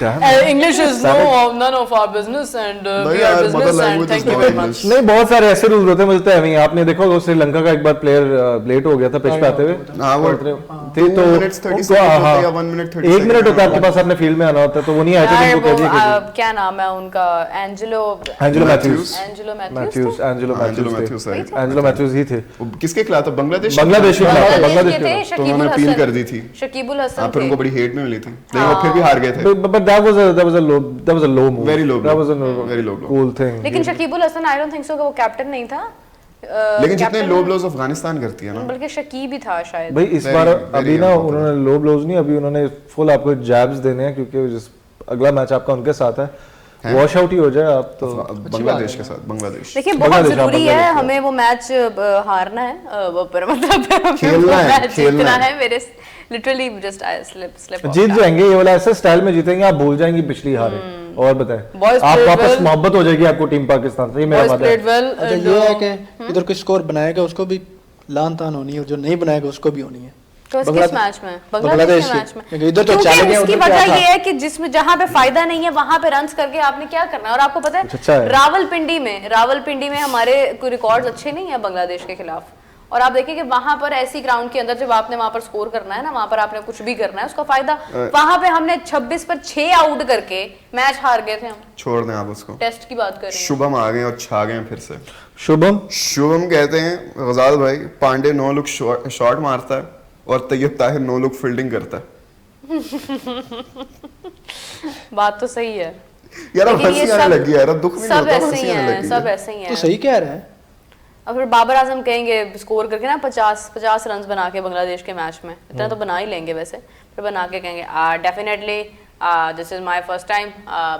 English is none of our business and नहीं we are यार, business mother and language thank is you not very English. much. नहीं, बहुत सारे ऐसे रूल होते हैं, मुझे तो आपने देखा होगा श्रीलंका का एक बार प्लेयर लेट हो गया था पिच पे आते हुए। हाँ, वो थे 2 तो minutes 30 उनको- seconds होते हाँ, हैं या 1 minute 30 1 मिनट होता है seconds। आपके पास, आपने फील्ड में आना होता है, तो वो नहीं आए थे, यार उनको वो कह दिया कि क्या नाम है उनका, Angelo Angelo Mathews Angelo Mathews Mathews Angelo Angelo Mathews Mathews थे। है। एंजेलो मैथ्यूज ही थे। वो किसके खिलाफ था? बांग्लादेश बांग्लादेश के खिलाफ, बांग्लादेश बांग्लादेश के के थे, खिलाफ। तो उन्होंने अपील कर दी थी। शकीबुल हाँ, हसन फिर थे। उनको बड़ी हेट में मिली थी, लेकिन वो फिर भी हार गए थे। But that was a low move. Very low blow. That was a Very low blow. cool thing. लेकिन Shakibul Hasan I don't think so कि वो कैप्टन नहीं था। लेकिन जितने captain- लो ब्लोज अफगानिस्तान करती है ना, बल्कि शकीब ही था शायद। भाई इस Very- बार very अभी ना unpopular. उन्होंने लो ब्लोज नहीं, अभी उन्होंने फुल आपको जैब्स देने हैं, क्योंकि अगला मैच आपका उनके साथ है। वॉश आउट ही हो जाए आप तो। बांग्लादेश के साथ। बांग्लादेश देखिए बहुत बांग्लादेश, हाँ, जरूरी है, बांग्लादेश। हमें वो मैच हारना है, वो पर मतलब हमें खेलना वो है, मैच खेलना जीतना है। है। मेरे लिटरली जस्ट आई स्लिप जीत जाएंगे, ये वाला ऐसा स्टाइल में जीतेंगे, आप भूल जाएंगे पिछली हारे। और बताएं, Boys आप played वापस well. मोहब्बत हो जाएगी आपको टीम पाकिस्तान से, ये मेरा बॉयज वादा है। Played well. अच्छा ये है कि इधर कोई स्कोर बनाएगा उसको भी लान तान होनी है, और जो नहीं बनाएगा उसको भी होनी है। किस बांग्लादेश- मैच में? बांग्लादेश बांग्लादेश के के। मैच में। क्योंकि इधर तो क्योंकि चले गए, उसकी उधर क्या वजह था? ये है कि जिसमें जहां पे फायदा नहीं है वहां पे रन्स करके आपने क्या करना है। और आपको पता अच्छा है है। रावलपिंडी में हमारे कोई रिकॉर्ड्स अच्छे नहीं है बांग्लादेश के खिलाफ। और आप देखिए कि वहां पर ऐसी ग्राउंड के अंदर जब आपने वहां पर स्कोर करना है ना, वहां पर आपने कुछ भी करना है, उसका फायदा वहां पे हमने 26 पर 6 आउट करके मैच हार गए थे हम। छोड़ दें आप उसको। टेस्ट की बात कर रहे हैं। शुभम आ गए और छा गए फिर से। शुभम शुभम कहते हैं गजाल भाई, पांडे 9 लुक शॉट मारता है और तैयब ताहिर 9 लुक फील्डिंग करता है। बात तो सही है यार अब लेकिन ये हंसी आने सब- लगी है यार, अब दुख भी नहीं सब होता, ऐसे हंसी ही आने हैं, लगी सब है। ऐसे ही तो हैं। सही कह रहा है। और फिर बाबर आजम कहेंगे स्कोर करके ना 50 रन बना के बांग्लादेश के मैच में, इतना तो बना ही लेंगे वैसे, फिर बना के कहेंगे definitely this is my first time,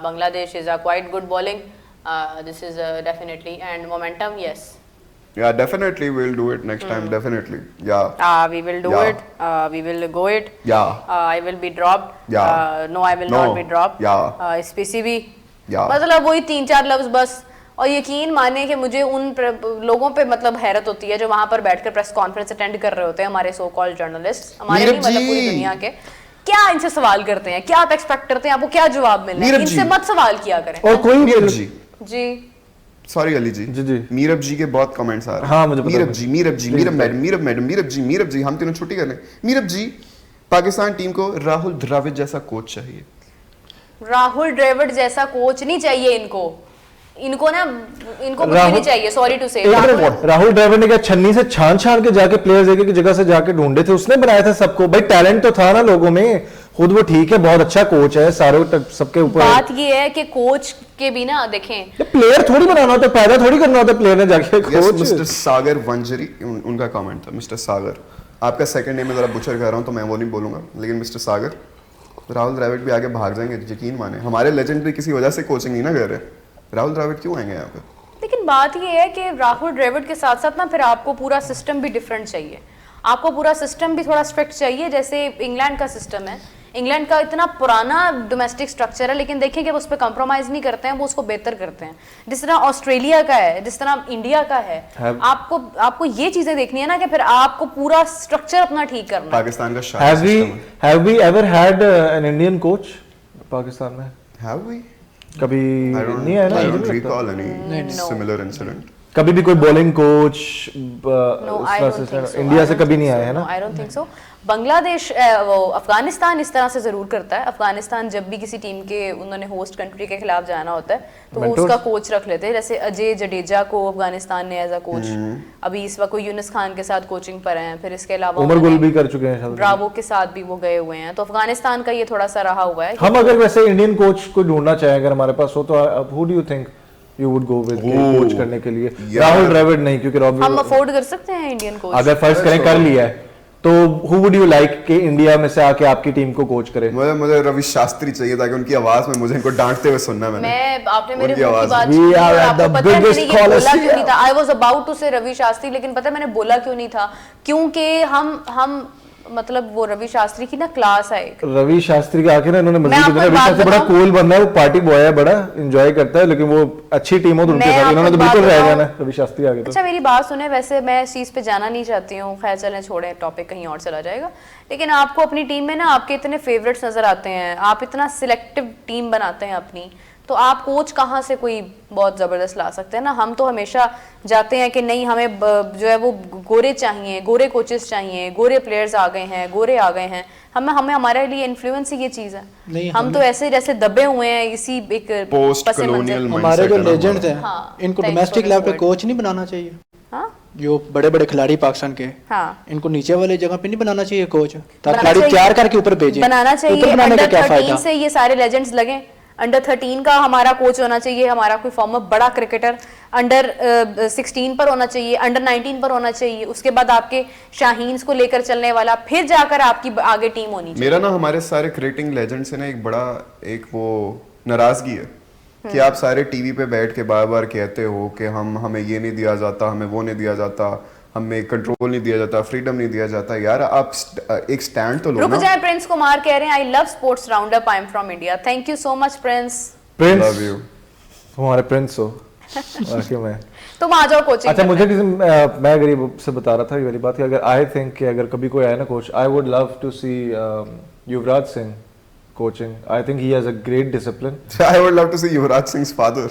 Bangladesh is a quite good bowling, this is definitely and momentum yes Yeah, definitely we'll do it next time, definitely. Yeah. we will do Yeah. it, we will go it, Yeah. I will be dropped, Yeah. no I will No. not be dropped, Yeah. SPCB, Yeah. मतलब वही 3-4 लफ्ज बस। और यकीन माने कि मुझे उन लोगों पे मतलब हैरत होती है जो वहां पर बैठकर प्रेस कॉन्फ्रेंस अटेंड कर रहे होते हैं, हमारे सो कॉल्ड जर्नलिस्ट, हमारे नीरज नहीं मतलब पूरी जी। दुनिया के। क्या इनसे सवाल करते हैं, क्या आप एक्सपेक्ट करते हैं, आपको क्या जवाब मिलना है? नीरज इनसे जी। मत सवाल किया करें। और कोई नीरज जी, जी सॉरी अली जी जी। मीरब जी के बहुत कमेंट्स आ रहे हैं। हाँ, मुझे पता है। मीरब जी मीरब मैडम मीरब जी हम तीनों छुट्टी कर लें। मीरब जी, पाकिस्तान टीम को राहुल द्रविड़ जैसा कोच चाहिए। राहुल द्रविड़ जैसा कोच नहीं चाहिए इनको ना, इनको कुछ भी राहुल- नहीं चाहिए, सॉरी टू से। राहुल द्रविड़ ने क्या छन्नी से छान छान के जाके प्लेयर्स एक एक जगह से जाके ढूंढे थे? उसने बनाया था सबको भाई, टैलेंट तो था ना लोगों में। खुद वो ठीक है, बहुत अच्छा कोच है, सारों तक सबके ऊपर। बात ये है कि कोच के भी ना देखें, प्लेयर थोड़ी बनाना होता, पैदा थोड़ी करना होता प्लेयर ने जाके कोच। मिस्टर सागर वंजरी उनका कमेंट था। मिस्टर सागर, आपका सेकंड नेम में जरा बुचर कर रहा हूं तो मैं वो नहीं बोलूंगा, लेकिन मिस्टर सागर, राहुल द्रविड़ भी आगे भाग जाएंगे, यकीन माने। हमारे लेजेंड भी किसी वजह से कोचिंग नहीं ना कर रहे, राहुल द्रविड़ क्यों आएंगे यहाँ पे? लेकिन बात ये है कि राहुल द्रविड़ के साथ साथ ना फिर आपको पूरा सिस्टम भी डिफरेंट चाहिए, आपको पूरा सिस्टम भी थोड़ा स्ट्रिक्ट चाहिए। जैसे इंग्लैंड का सिस्टम है, इंग्लैंड का इतना पुराना डोमेस्टिक स्ट्रक्चर है, लेकिन देखिए कि वो उस पर कॉम्प्रोमाइज नहीं करते हैं, वो उसको बेहतर करते हैं। जिस तरह ऑस्ट्रेलिया का है, जिस तरह इंडिया का है, आपको ये चीजें देखनी है ना कि फिर आपको पूरा स्ट्रक्चर अपना ठीक करना है। पाकिस्तान का शाही सिस्टम है। Have we ever had an Indian coach Pakistan में? Have we? कभी नहीं है ना? I मुझे don't नहीं लगता। recall any similar incident. कभी भी कोई bowling coach No, I don't think so. India I से don't कभी think नहीं so. आया है No, ना? I don't think so. Bangladesh वो अफगानिस्तान इस तरह से जरूर करता है। अफगानिस्तान जब भी किसी टीम के उन्होंने होस्ट कंट्री के खिलाफ जाना होता है तो वो Mentors? उसका कोच रख लेते हैं। जैसे अजय जडेजा को अफगानिस्तान ने एज अ कोच, अभी इस वक्त यूनुस खान के साथ कोचिंग पर हैं, फिर इसके अलावा उमर गुल भी कर चुके हैं शायद। ब्रावो के साथ भी वो गए हुए हैं। तो अफगानिस्तान का ये थोड़ा सा रहा हुआ है। हम अगर वैसे इंडियन कोच को ढूंढना चाहें अगर हमारे पास हो तो who do you think you would go with coach करने के लिए? राहुल द्रविड़ नहीं, क्योंकि हम अफोर्ड कर सकते हैं इंडियन कोच। अगर फर्स्ट करें कर लिया है तो हु वुड यू लाइक कि इंडिया में से आके आपकी टीम को कोच करे? मुझे रवि शास्त्री चाहिए ताकि उनकी आवाज में मुझे इनको डांटते हुए सुनना है। मैं आपने मेरे उनकी मुंह की आवाज बात We छीनी are और at आपको the पता है मैंने biggest ये बोला coliseum. क्यों नहीं था? आई वाज अबाउट टू से रवि शास्त्री, लेकिन पता है मैंने बोला क्यों नहीं था? क्योंकि हम मतलब वो रवि शास्त्री की ना क्लास है एक। रवि शास्त्री के आके ना इन्होंने मैं मजबूत आपको रवि एक बात शास्त्री बड़ा बताऊं? कूल बंदा है, वो पार्टी बॉय है, बड़ा एंजॉय करता है, लेकिन वो अच्छी टीम हो तो उनके मैं साथ आपको इन्होंने तो एक बात बिल्कुल रह बताऊं? जाना है रवि शास्त्री आगे तो। अच्छा मेरी बात सुने, वैसे मैं इस चीज़ पे जाना नहीं चाहती हूँ, खैर चलें छोड़ें, टॉपिक कहीं और चला जाएगा। लेकिन आपको अपनी टीम में ना आपके इतने फेवरेट्स नजर आते हैं, आप इतना सिलेक्टिव टीम बनाते हैं अपनी, तो आप कोच कहाँ से कोई बहुत ज़बरदस्त ला सकते हैं ना? हम तो हमेशा जाते हैं कि नहीं हमें जो है वो गोरे चाहिए, गोरे कोचेस चाहिए, गोरे प्लेयर्स आ गए हैं, गोरे आ गए हैं। हमें हमारे लिए इन्फ्लुएंस ही ये चीज़ है। नहीं, हम तो ऐसे जैसे दबे हुए हैं इसी एक पोस्ट पस मंज़र। कॉलोनियल हमारे जो लेजेंड्स हैं हाँ, इनको thanks डोमेस्टिक for लेवल पे the कोच नहीं बनाना चाहिए। हाँ जो बड़े बड़े खिलाड़ी पाकिस्तान के, हाँ इनको नीचे वाले जगह पे नहीं बनाना चाहिए कोच, ताकि बनाना खिलाड़ी चाहिए। तैयार करके ऊपर भेजें। बनाना चाहिए। ऊपर बनाने का अंडर क्या 13 फायदा? से ये सारे लेजेंड्स लगे। अंडर 13 का हमारा कोच होना चाहिए, हमारा कोई फॉर्मर बड़ा क्रिकेटर। अंडर 16 पर होना चाहिए, अंडर 19 पर होना चाहिए। उसके बाद आपके शाहीन्स को लेकर चलने वाला, फिर जाकर आपकी आगे टीम होनी चाहिए। मेरा ना हमारे सारे क्रिकेटिंग लेजेंड से ना एक बड़ा एक वो नाराजगी है कि आप सारे टीवी पे बैठ के बार बार कहते हो कि हमें ये नहीं दिया जाता, हमें वो नहीं दिया जाता, हमें कंट्रोल नहीं दिया जाता, फ्रीडम नहीं दिया जाता। यार आप एक स्टैंड तो लो रुक ना। जाए, प्रिंस कुमार कह रहे हैं I love sports roundup, I am from India. Thank you so much Prince. Prince, love you. हमारे प्रिंस हो वाकई में। तुम आ जाओ कोचिंग। अच्छा मुझे किसी मैं गरीब से बता रहा था ये वाली बात कि अगर आई थिंक कि अगर कभी कोई आए ना coach, I would love to see Yuvraj Singh coaching. I think he has a great discipline. I would love to see Yuvraj Singh's father.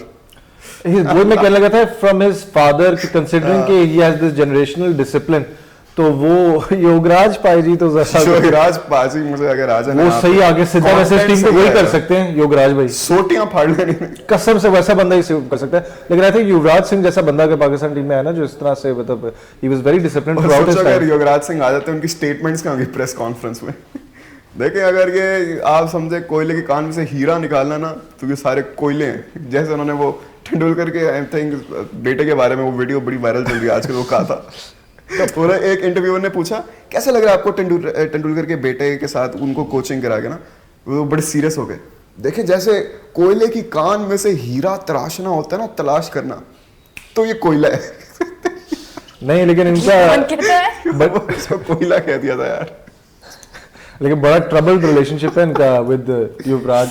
वो मैं कहने लगा था फ्रॉम हिज फादर कि कंसीडरिंग कि he has this generational discipline, तो वो योगराज पाई जी तो जरा युवराज पाजी मुझे अगर आ जाए वो सही आगे सीधा वैसे इस टीम को वही कर सकते हैं योगराज भाई, सोटियां फाड़ लेनी। कसम से वैसा बंदा ही कर सकता है। लेकिन आई थिंक युवराज सिंह जैसा बंदा अगर पाकिस्तान टीम में है ना जो इस तरह से मतलब he was very disciplined through out his अगर टाइम। युवराज सिंह आ जाते हैं, उनकी स्टेटमेंट्स कहाँ गई प्रेस कॉन्फ्रेंस में? देखिए अगर ये आप समझे कोयले के कान में से हीरा निकालना ना तो ये सारे कोयले हैं। जैसे उन्होंने वो तेंदुलकर के आई थिंक बेटे के बारे में वो वीडियो बड़ी वायरल चल रही है आजकल, वो कहा था तो पूरा एक इंटरव्यूअर ने पूछा कैसा लग रहा है आपको तेंदुलकर के बेटे के साथ उनको कोचिंग करा के ना, वो बड़े सीरियस हो गए। देखिए जैसे कोयले की कान में से हीरा तराशना होता है ना, तलाश करना, तो ये कोयला है। नहीं लेकिन इनका कौन कहता है? इसको कोयला कह दिया था यार। लेकिन बड़ा ट्रबल्ड रिलेशनशिप है इनका विद युवराज।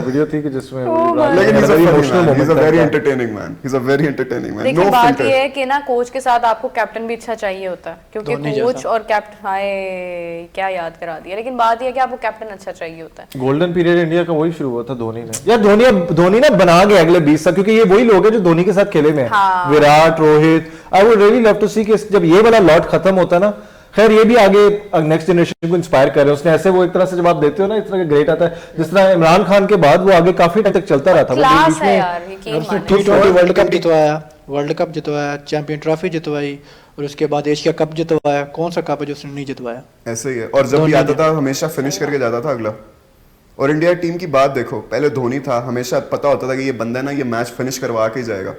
वीडियो थी कि जिसमें युवराज लेकिन he's a very funny emotional man. He's a moment very था। entertaining man. He's a very entertaining man. देखिए No बात filter. ये है कि ना कोच के साथ आपको कैप्टन भी अच्छा चाहिए होता है, क्योंकि धोनी कोच जैसा। और कैप्टन, हाय क्या याद करा दिया, लेकिन बात ये है कि आपको कैप्टन अच्छा चाहिए होता है। गोल्डन पीरियड इंडिया का वही शुरू हुआ था धोनी ने। यार धोनी ना बना गया अगले 20 साल, क्योंकि ये वही लोग हैं जो धोनी के साथ खेले में हैं। हाँ। Virat, Rohit. I would really love to see कि जब ये वाला लॉट खत्म होता है ना, खैर ये भी आगे नेक्स्ट जनरेशन को इंस्पायर कर रहे हैं। उसने ऐसे वो एक तरह से जब आप देते हो ना, इस तरह का ग्रेट आता है, जिस तरह इमरान खान के बाद वो आगे काफी टाइम तक चलता रहा था। वो क्लास बीच है में यार, यकीन उसने मानिए। T20 वर्ल्ड कप जितवाया, चैंपियन ट्रॉफी जितवाई, और उसके बाद एशिया कप जितवाया। कौन सा कप है जो उसने नहीं जितवाया? ऐसे ही है। और जब भी आता था हमेशा फिनिश करके जाता था अगला। और इंडिया टीम की बात देखो, पहले धोनी था, हमेशा पता होता था कि ये बंदा ना ये मैच फिनिश करवा के ही जाएगा।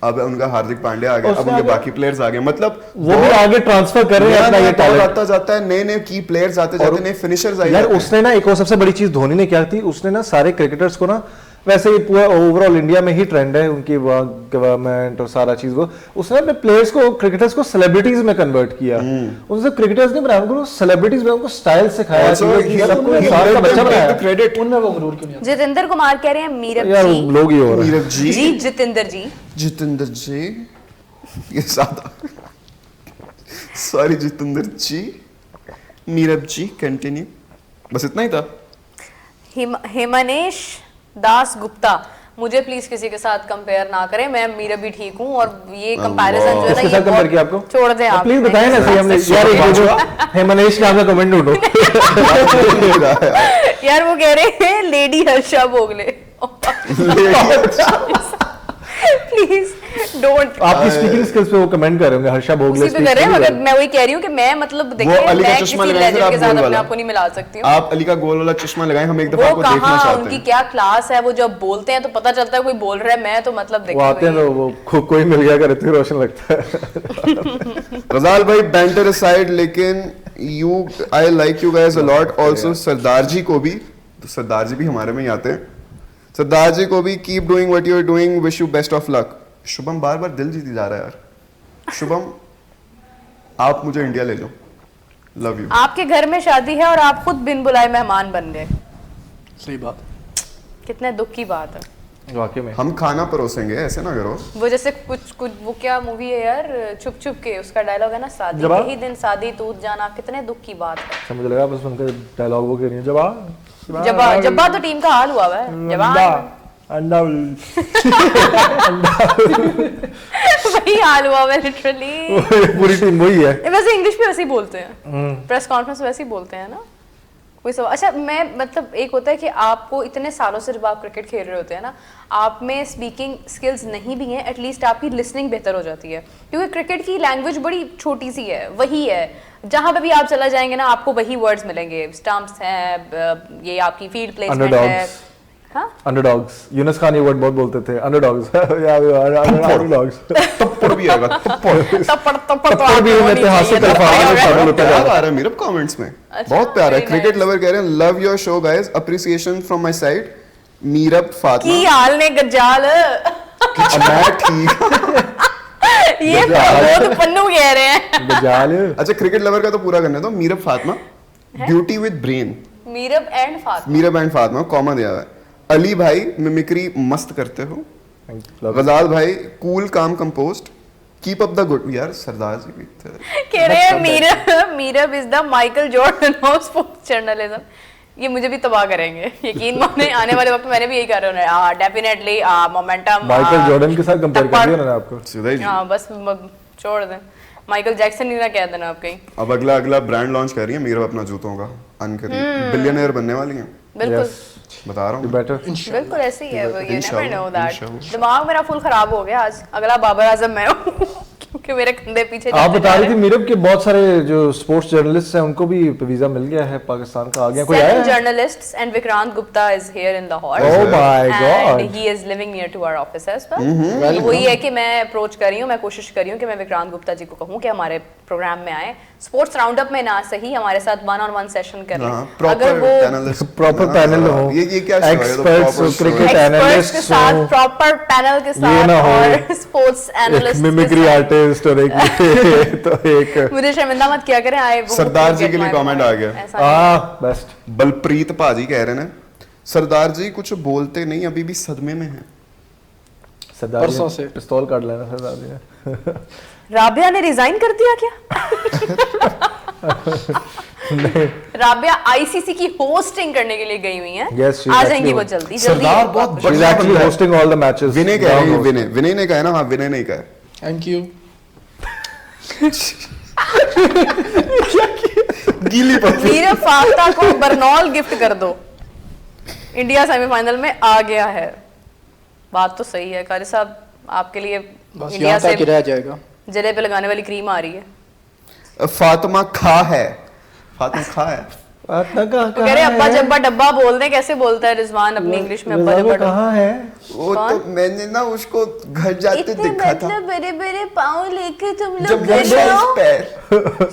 अब उनका हार्दिक पांड्या आ गया, अब उनके बाकी प्लेयर्स आ गए, मतलब वो भी आगे ट्रांसफर कर रहे हैं अपना ये टैलेंट। आता जाता है, नए नए की प्लेयर्स आते जाते, नए फिनिशर्स आए यार जाते हैं। उसने ना एक और सबसे बड़ी चीज धोनी ने क्या थी, उसने ना सारे क्रिकेटर्स को ना, वैसे ही पूरा ओवरऑल इंडिया में ही ट्रेंड है उनकी गवर्नमेंट और सारा चीज, वो उसने अपने प्लेयर्स को, क्रिकेटर्स को सेलिब्रिटीज में कन्वर्ट किया। उनसे क्रिकेटर्स नहीं बनाया, उनको सेलिब्रिटीज में उनको स्टाइल सिखाया, Also, he सबको let इंसान का them बच्चा take बनाया। the credit. उनमें वो गुरूर क्यों नहीं आता? जितेंद्र कुमार कह रहे हैं मीरब यार जी। लोग ही हो रहे हैं। नीरज जी, जी जितेंद्र जी। जितेंद्र जी, ये सादा, सॉरी जितेंद्र जी, नीरज जी, कंटिन्यू। बस इतना ही था। हेमनेश दास गुप्ता, मुझे प्लीज किसी के साथ कंपेयर ना करें, मैं मीरब भी ठीक हूँ, और ये कंपैरिजन जो है ना, किसके ये साथ कंपेयर किया बहुत- आपको? छोड़ दें आप, प्लीज बताएं ना सही, हमने यार एक जो हेमनेश नाम का कमेंट ढूंढो। यार वो कह रहे हैं lady Harsha Bhogle. Please don't. आपकी स्पीकिंग स्किल्स पे वो कमेंट कर रहे होंगे, हर्षा भोगले उसी पे कर रहे हैं, मगर मैं वही कह रही हूँ कि मैं मतलब देखिए अली का मैं चश्मा किसी लगाएं, फिर लेजेंड आप के साथ गोल अपने वाला। आप को नहीं मिला सकती हूँ। आप अली का गोल वाला चश्मा लगाएं, हम एक दफा वो आपको देखना कहाँ, चाहते उनकी हैं। क्या क्लास है, वो जब बोलते हैं तो पता चलता है कोई बोल रहा है, मैं तो मतलब वो आते हैं तो वो कोई मिल गया कर ऋतिक रोशन लगता है। रजाल भाई बैंटर असाइड, लेकिन I like you guys a lot. Also Sardar ji को भी, तो सरदार जी भी हमारे में ही आते हैं। सरदार जी को भी keep doing what you are doing, wish you best of luck. Shubham बार बार दिल जीती जा रहा है यार। शुभम आप मुझे इंडिया ले जाओ, लव यू। आपके घर में शादी है और आप खुद बिन बुलाए मेहमान बन गए, सही बात। कितने दुख की बात है। वाकई में हम खाना परोसेंगे, ऐसे ना करो। वो जैसे कुछ कुछ वो क्या मूवी है यार, छुप छुप के, उसका डायलॉग है ना, शादी जवाब? के ही दिन शादी टूट जाना, कितने दुख की बात है। अच्छा मुझे लगा बस उनका डायलॉग वो कह रही है जवाब जब्बा तो टीम का हाल हुआ है, जवाब अंडा वही हाल हुआ है लिटरली। पूरी टीम वही है। वैसे इंग्लिश में वैसे ही बोलते हैं, प्रेस कॉन्फ्रेंस वैसे ही बोलते हैं ना, कोई सवाल। अच्छा मैं मतलब एक होता है कि आपको इतने सालों से जब आप क्रिकेट खेल रहे होते हैं ना, आप में स्पीकिंग स्किल्स नहीं भी हैं, एटलीस्ट आपकी लिसनिंग बेहतर हो जाती है, क्योंकि क्रिकेट की लैंग्वेज बड़ी छोटी सी है, वही है जहाँ पे भी आप चला जाएंगे ना, आपको वही वर्ड्स मिलेंगे, स्टंप्स हैं, ये आपकी फील्ड प्लेसमेंट है। हाँ अंडरडॉग्स, यूनुस खान ये वर्ड बहुत बोलते थे, अंडरडॉग्स। अंडरडॉग्स थप्पड़ भी आएगा, थप्पड़। तपड़ तो भी आपको मैं होनी तो हाथ से चाहिए, तरफा तपड़ होगा। शामिल होता प्यार आ रहा है मेरे कमेंट्स में, अच्छा, बहुत प्यार है। very cricket nice. लवर कह रहे हैं love your show guys, appreciation from my side. Meerab Fatima, की हाल ने गजाल, मैं ठीक। ये बहुत पन्नू कह रहे हैं। गजाल। अच्छा क्रिकेट लवर का तो पूरा करने दो। Meerab Fatima, beauty with brain. Meerab and Fatima, Meerab and Fatima common दिया हुआ है। अली भाई मिमिक्री मस्त करते हो। Love गजाल भाई कूल काम compost, keep up the good. यार सरदार जी भी थे। कह रहे हैं Meerab is the Michael Jordan of sports journalism. ये मुझे भी तबाह करेंगे, यकीन माने आने वाले वक्त में मैंने भी यही कर रहा है, डेफिनेटली मोमेंटम। माइकल जॉर्डन के साथ कंपेयर कर दिया उन्होंने आपको। सीधा ही जी। हाँ बस छोड़ दें, माइकल जैक्सन नहीं ना कह देना आप कहीं। अब अगला ब्रांड लॉन्च कर रही है मीरब अपना जूतों का, अनकरीब बिलियनियर बनने वाली हैं, बिल्कुल Yes, बता रहा you हूँ। better. बिल्कुल ऐसे ही है वो, you never इंशाल्लाह, know that। इंशाल्लाह। दिमाग मेरा फुल खराब हो गया आज, अगला बाबर आजम मैं हूँ क्योंकि मेरे कंधे पीछे आप जाते बता जा रही रहे थी मीरब के बहुत सारे जो स्पोर्ट्स जर्नलिस्ट हैं उनको भी वीजा मिल गया है, पाकिस्तान का आ गया, कोई आया Seven है? journalists and Vikrant Gupta is here in the hall. Oh my And God. he is living near to our office as well. तो वही है कि मैं अप्रोच कर रही हूँ, मैं कोशिश कर रही हूँ कि मैं विक्रांत गुप्ता जी को कहूँ कि हमारे प्रोग्राम में आए, स्पोर्ट्स राउंडअप में ना सही हमारे साथ 1-on-1 सेशन करें। हाँ, अगर proper वो panelist, प्रॉपर हाँ, पैनल हाँ, हो, ये क्या show है? ये तो एक्सपर्ट्स proper show क्रिकेट है। एक्सपर्ट्स के एनालिस्ट साथ, प्रॉपर पैनल के ये साथ ना हो, और sports analyst mimicry artist post होने की तो एक मुझे शर्मिंदा मत किया करें। आए सरदार जी के लिए कमेंट आ गया। बेस्ट बलप्रीत पाजी कह रहे हैं सरदार जी कुछ बोलते नहीं, अभी भी सदमे में हैं। सरदार परसों जी से। पिस्तौल काट लेना सरदार जी ने। राबिया ने रिजाइन कर दिया क्या? राबिया आईसीसी की होस्टिंग करने के लिए गई हुई हैं। Yes, she's आ जाएंगी actually- वो जल्दी सरदार बहुत She's बढ़िया actually बंदा है। hosting all the matches. विनय कह रही है, Now विनय विनय ने कहा है ना, हाँ विनय नहीं कहा। Thank you. गीली पत्ती। मीरा फाख्ता को बर्नॉल गिफ्ट कर दो, इंडिया सेमीफाइनल में आ गया है। बात तो सही है कारी साहब, आपके लिए बस इंडिया यहाँ से तक ही रह जाएगा। जले पे लगाने वाली क्रीम आ रही है। फातिमा खा है, फातिमा खा है। फातिमा वो कह रहे अब्बा जब्बा डब्बा बोल दे, कैसे बोलता है रिजवान अपनी इंग्लिश में अब्बा जब्बा डब्बा? कहाँ है? वो तो मैंने ना उसको घर जाते देखा था। बड़े बड़े पाँव लेके तुम जब वो पैर।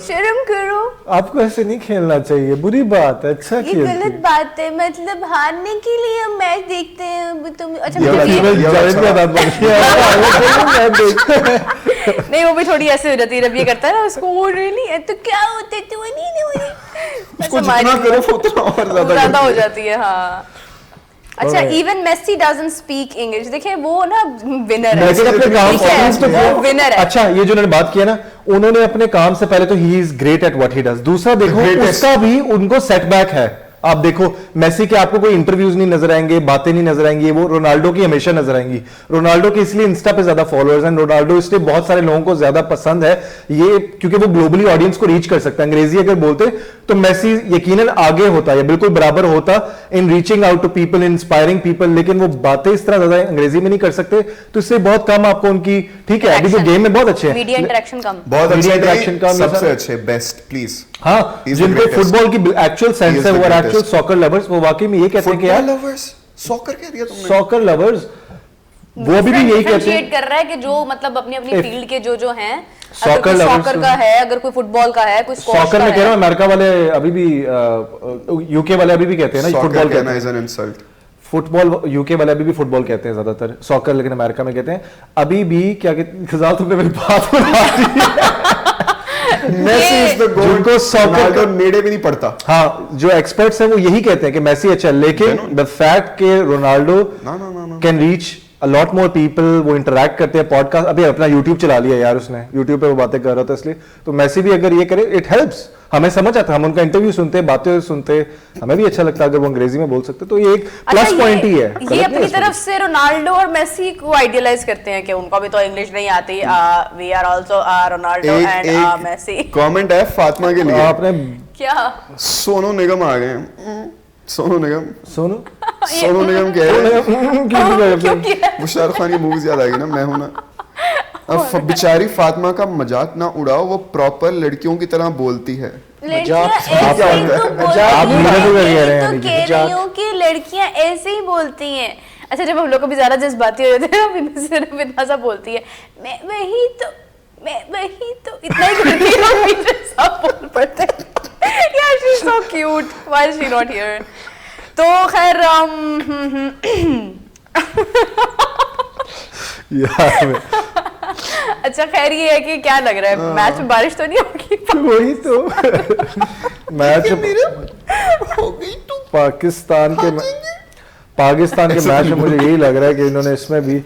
शर्म करो, आपको ऐसे नहीं खेलना चाहिए, बुरी बात है। अच्छा ये गलत बात है। मतलब हारने के लिए हम मैच देखते हैं। अब तुम अच्छा ये मुझे वाला- ये- ये नहीं वो भी थोड़ी ऐसे हो जाती है जब ये करता है ना उसको, वो रियली है तो क्या होते तो नहीं उसको जितना करो उतना और ज्यादा हो जाती है। हाँ अच्छा, even Messi doesn't speak English. देखिए वो ना विनर है, लेकिन अपने काम ठीक है, से वो विनर है। अच्छा, ये जो उन्होंने बात किया ना, उन्होंने अपने काम से पहले तो he is great at what he does. दूसरा देखो Greatest. उसका भी उनको सेटबैक है। आप देखो मेसी के आपको कोई इंटरव्यूज नहीं नजर आएंगे, बातें नहीं नजर आएंगी, वो रोनाल्डो की हमेशा नजर आएंगी। रोनाल्डो के इसलिए इंस्टा पे ज्यादा फॉलोअर्स हैं, रोनाल्डो इसलिए बहुत सारे लोगों को ज्यादा पसंद है ये, क्योंकि वो ग्लोबली ऑडियंस को रीच कर सकता है। अंग्रेजी अगर बोलते तो मेसी यकीनन आगे होता है, बिल्कुल बराबर होता in reaching out to people, inspiring people, लेकिन वो बातें इस तरह ज्यादा अंग्रेजी में नहीं कर सकते, तो इससे बहुत कम आपको उनकी, ठीक है अभी तो गेम में बहुत अच्छे हैं, मीडिया इंटरेक्शन कम। बहुत Media अच्छे interaction का नहीं, सबसे हमेशा- अच्छे बेस्ट प्लीज। हाँ He is the जिनको greatest. फुटबॉल की एक्चुअल He सेंस is है, the वो एक्चुअल greatest. सॉकर लवर्स, वो वाकई में ये कहते हैं कि यार लवर्स सॉकर कह दिया तुमने। सॉकर लवर्स वो भी यही कहते डिफरेंशिएट हैं। कर रहा है कि जो मतलब अपनी अपनी If- फील्ड के जो हैं, Soccer अगर कोई lovers सॉकर का है, अगर कोई फुटबॉल का है, कोई स्क्वॉश सॉकर का में कह रहा है। हूँ, अमेरिका वाले अभी भी यूके वाले अभी भी कहते हैं ना सॉकर फुटबॉल कहना कहते इज हैं। An insult. फुटबॉल यूके वाले अभी भी फुटबॉल कहते हैं ज्यादातर, सॉकर लेकिन अमेरिका में कहते हैं अभी भी। क्या कहते खजाल, तुमने मेरी बात बना दी। मेसी इज द गोट, जिनको soccer रोनाल्डो का- नेड़े भी नहीं पड़ता। हाँ, जो एक्सपर्ट्स हैं वो यही कहते हैं कि मेसी अच्छा, लेकिन द फैक्ट के रोनाल्डो ना can reach a lot more people, वो इंटरैक्ट करते हैं, पॉडकास्ट, अभी अपना यूट्यूब चला लिया यार उसने, यूट्यूब पे वो बातें कर रहा था, इसलिए तो मेसी भी अगर ये करे इट हेल्प्स, हमें समझ आता है, हम उनका इंटरव्यू सुनते हैं, बातें सुनते हैं, हमें भी अच्छा लगता है अगर वो अंग्रेजी में बोल सकते, तो ये एक प्लस पॉइंट ही है। ये अपनी तरफ से रोनाल्डो और मेसी को आइडियलाइज करते हैं कि उनको भी तो इंग्लिश नहीं आती। We are also Ronaldo and Messi. Comment है फातिमा के लिए। आपने क्या सोनू निगम आ गए हैं। सोनू निगम सोनू सोनू निगम कह रहे हैं क्यों किया? वो शाहरुख खान की मूवीज याद आ गई ना, मैं हूं ना। अब बेचारी फातिमा का मजाक ना उड़ाओ, वो प्रॉपर लड़कियों की तरह बोलती है। लड़कियां मजाक- ऐसे ही तो बोलती आप हैं। मीरा को क्या कह रहे हैं तो यानी कि कह रही हूं कि लड़कियां ऐसे ही बोलती हैं। अच्छा, जब हम लोग कभी ज्यादा जज्बाती हो जाते हैं ना, सिर्फ इतना सा बोलती है, मैं वही तो इतना ही करती है, और पीछे सब बोल पड़ते हैं। यार she is so cute, why is she not here? तो खैर यार अच्छा खैर ये है कि क्या लग रहा है, मैच में बारिश तो नहीं होगी? वही तो मैच हो गई तो पाकिस्तान के मैच में मुझे यही लग रहा है कि इन्होंने इसमें भी,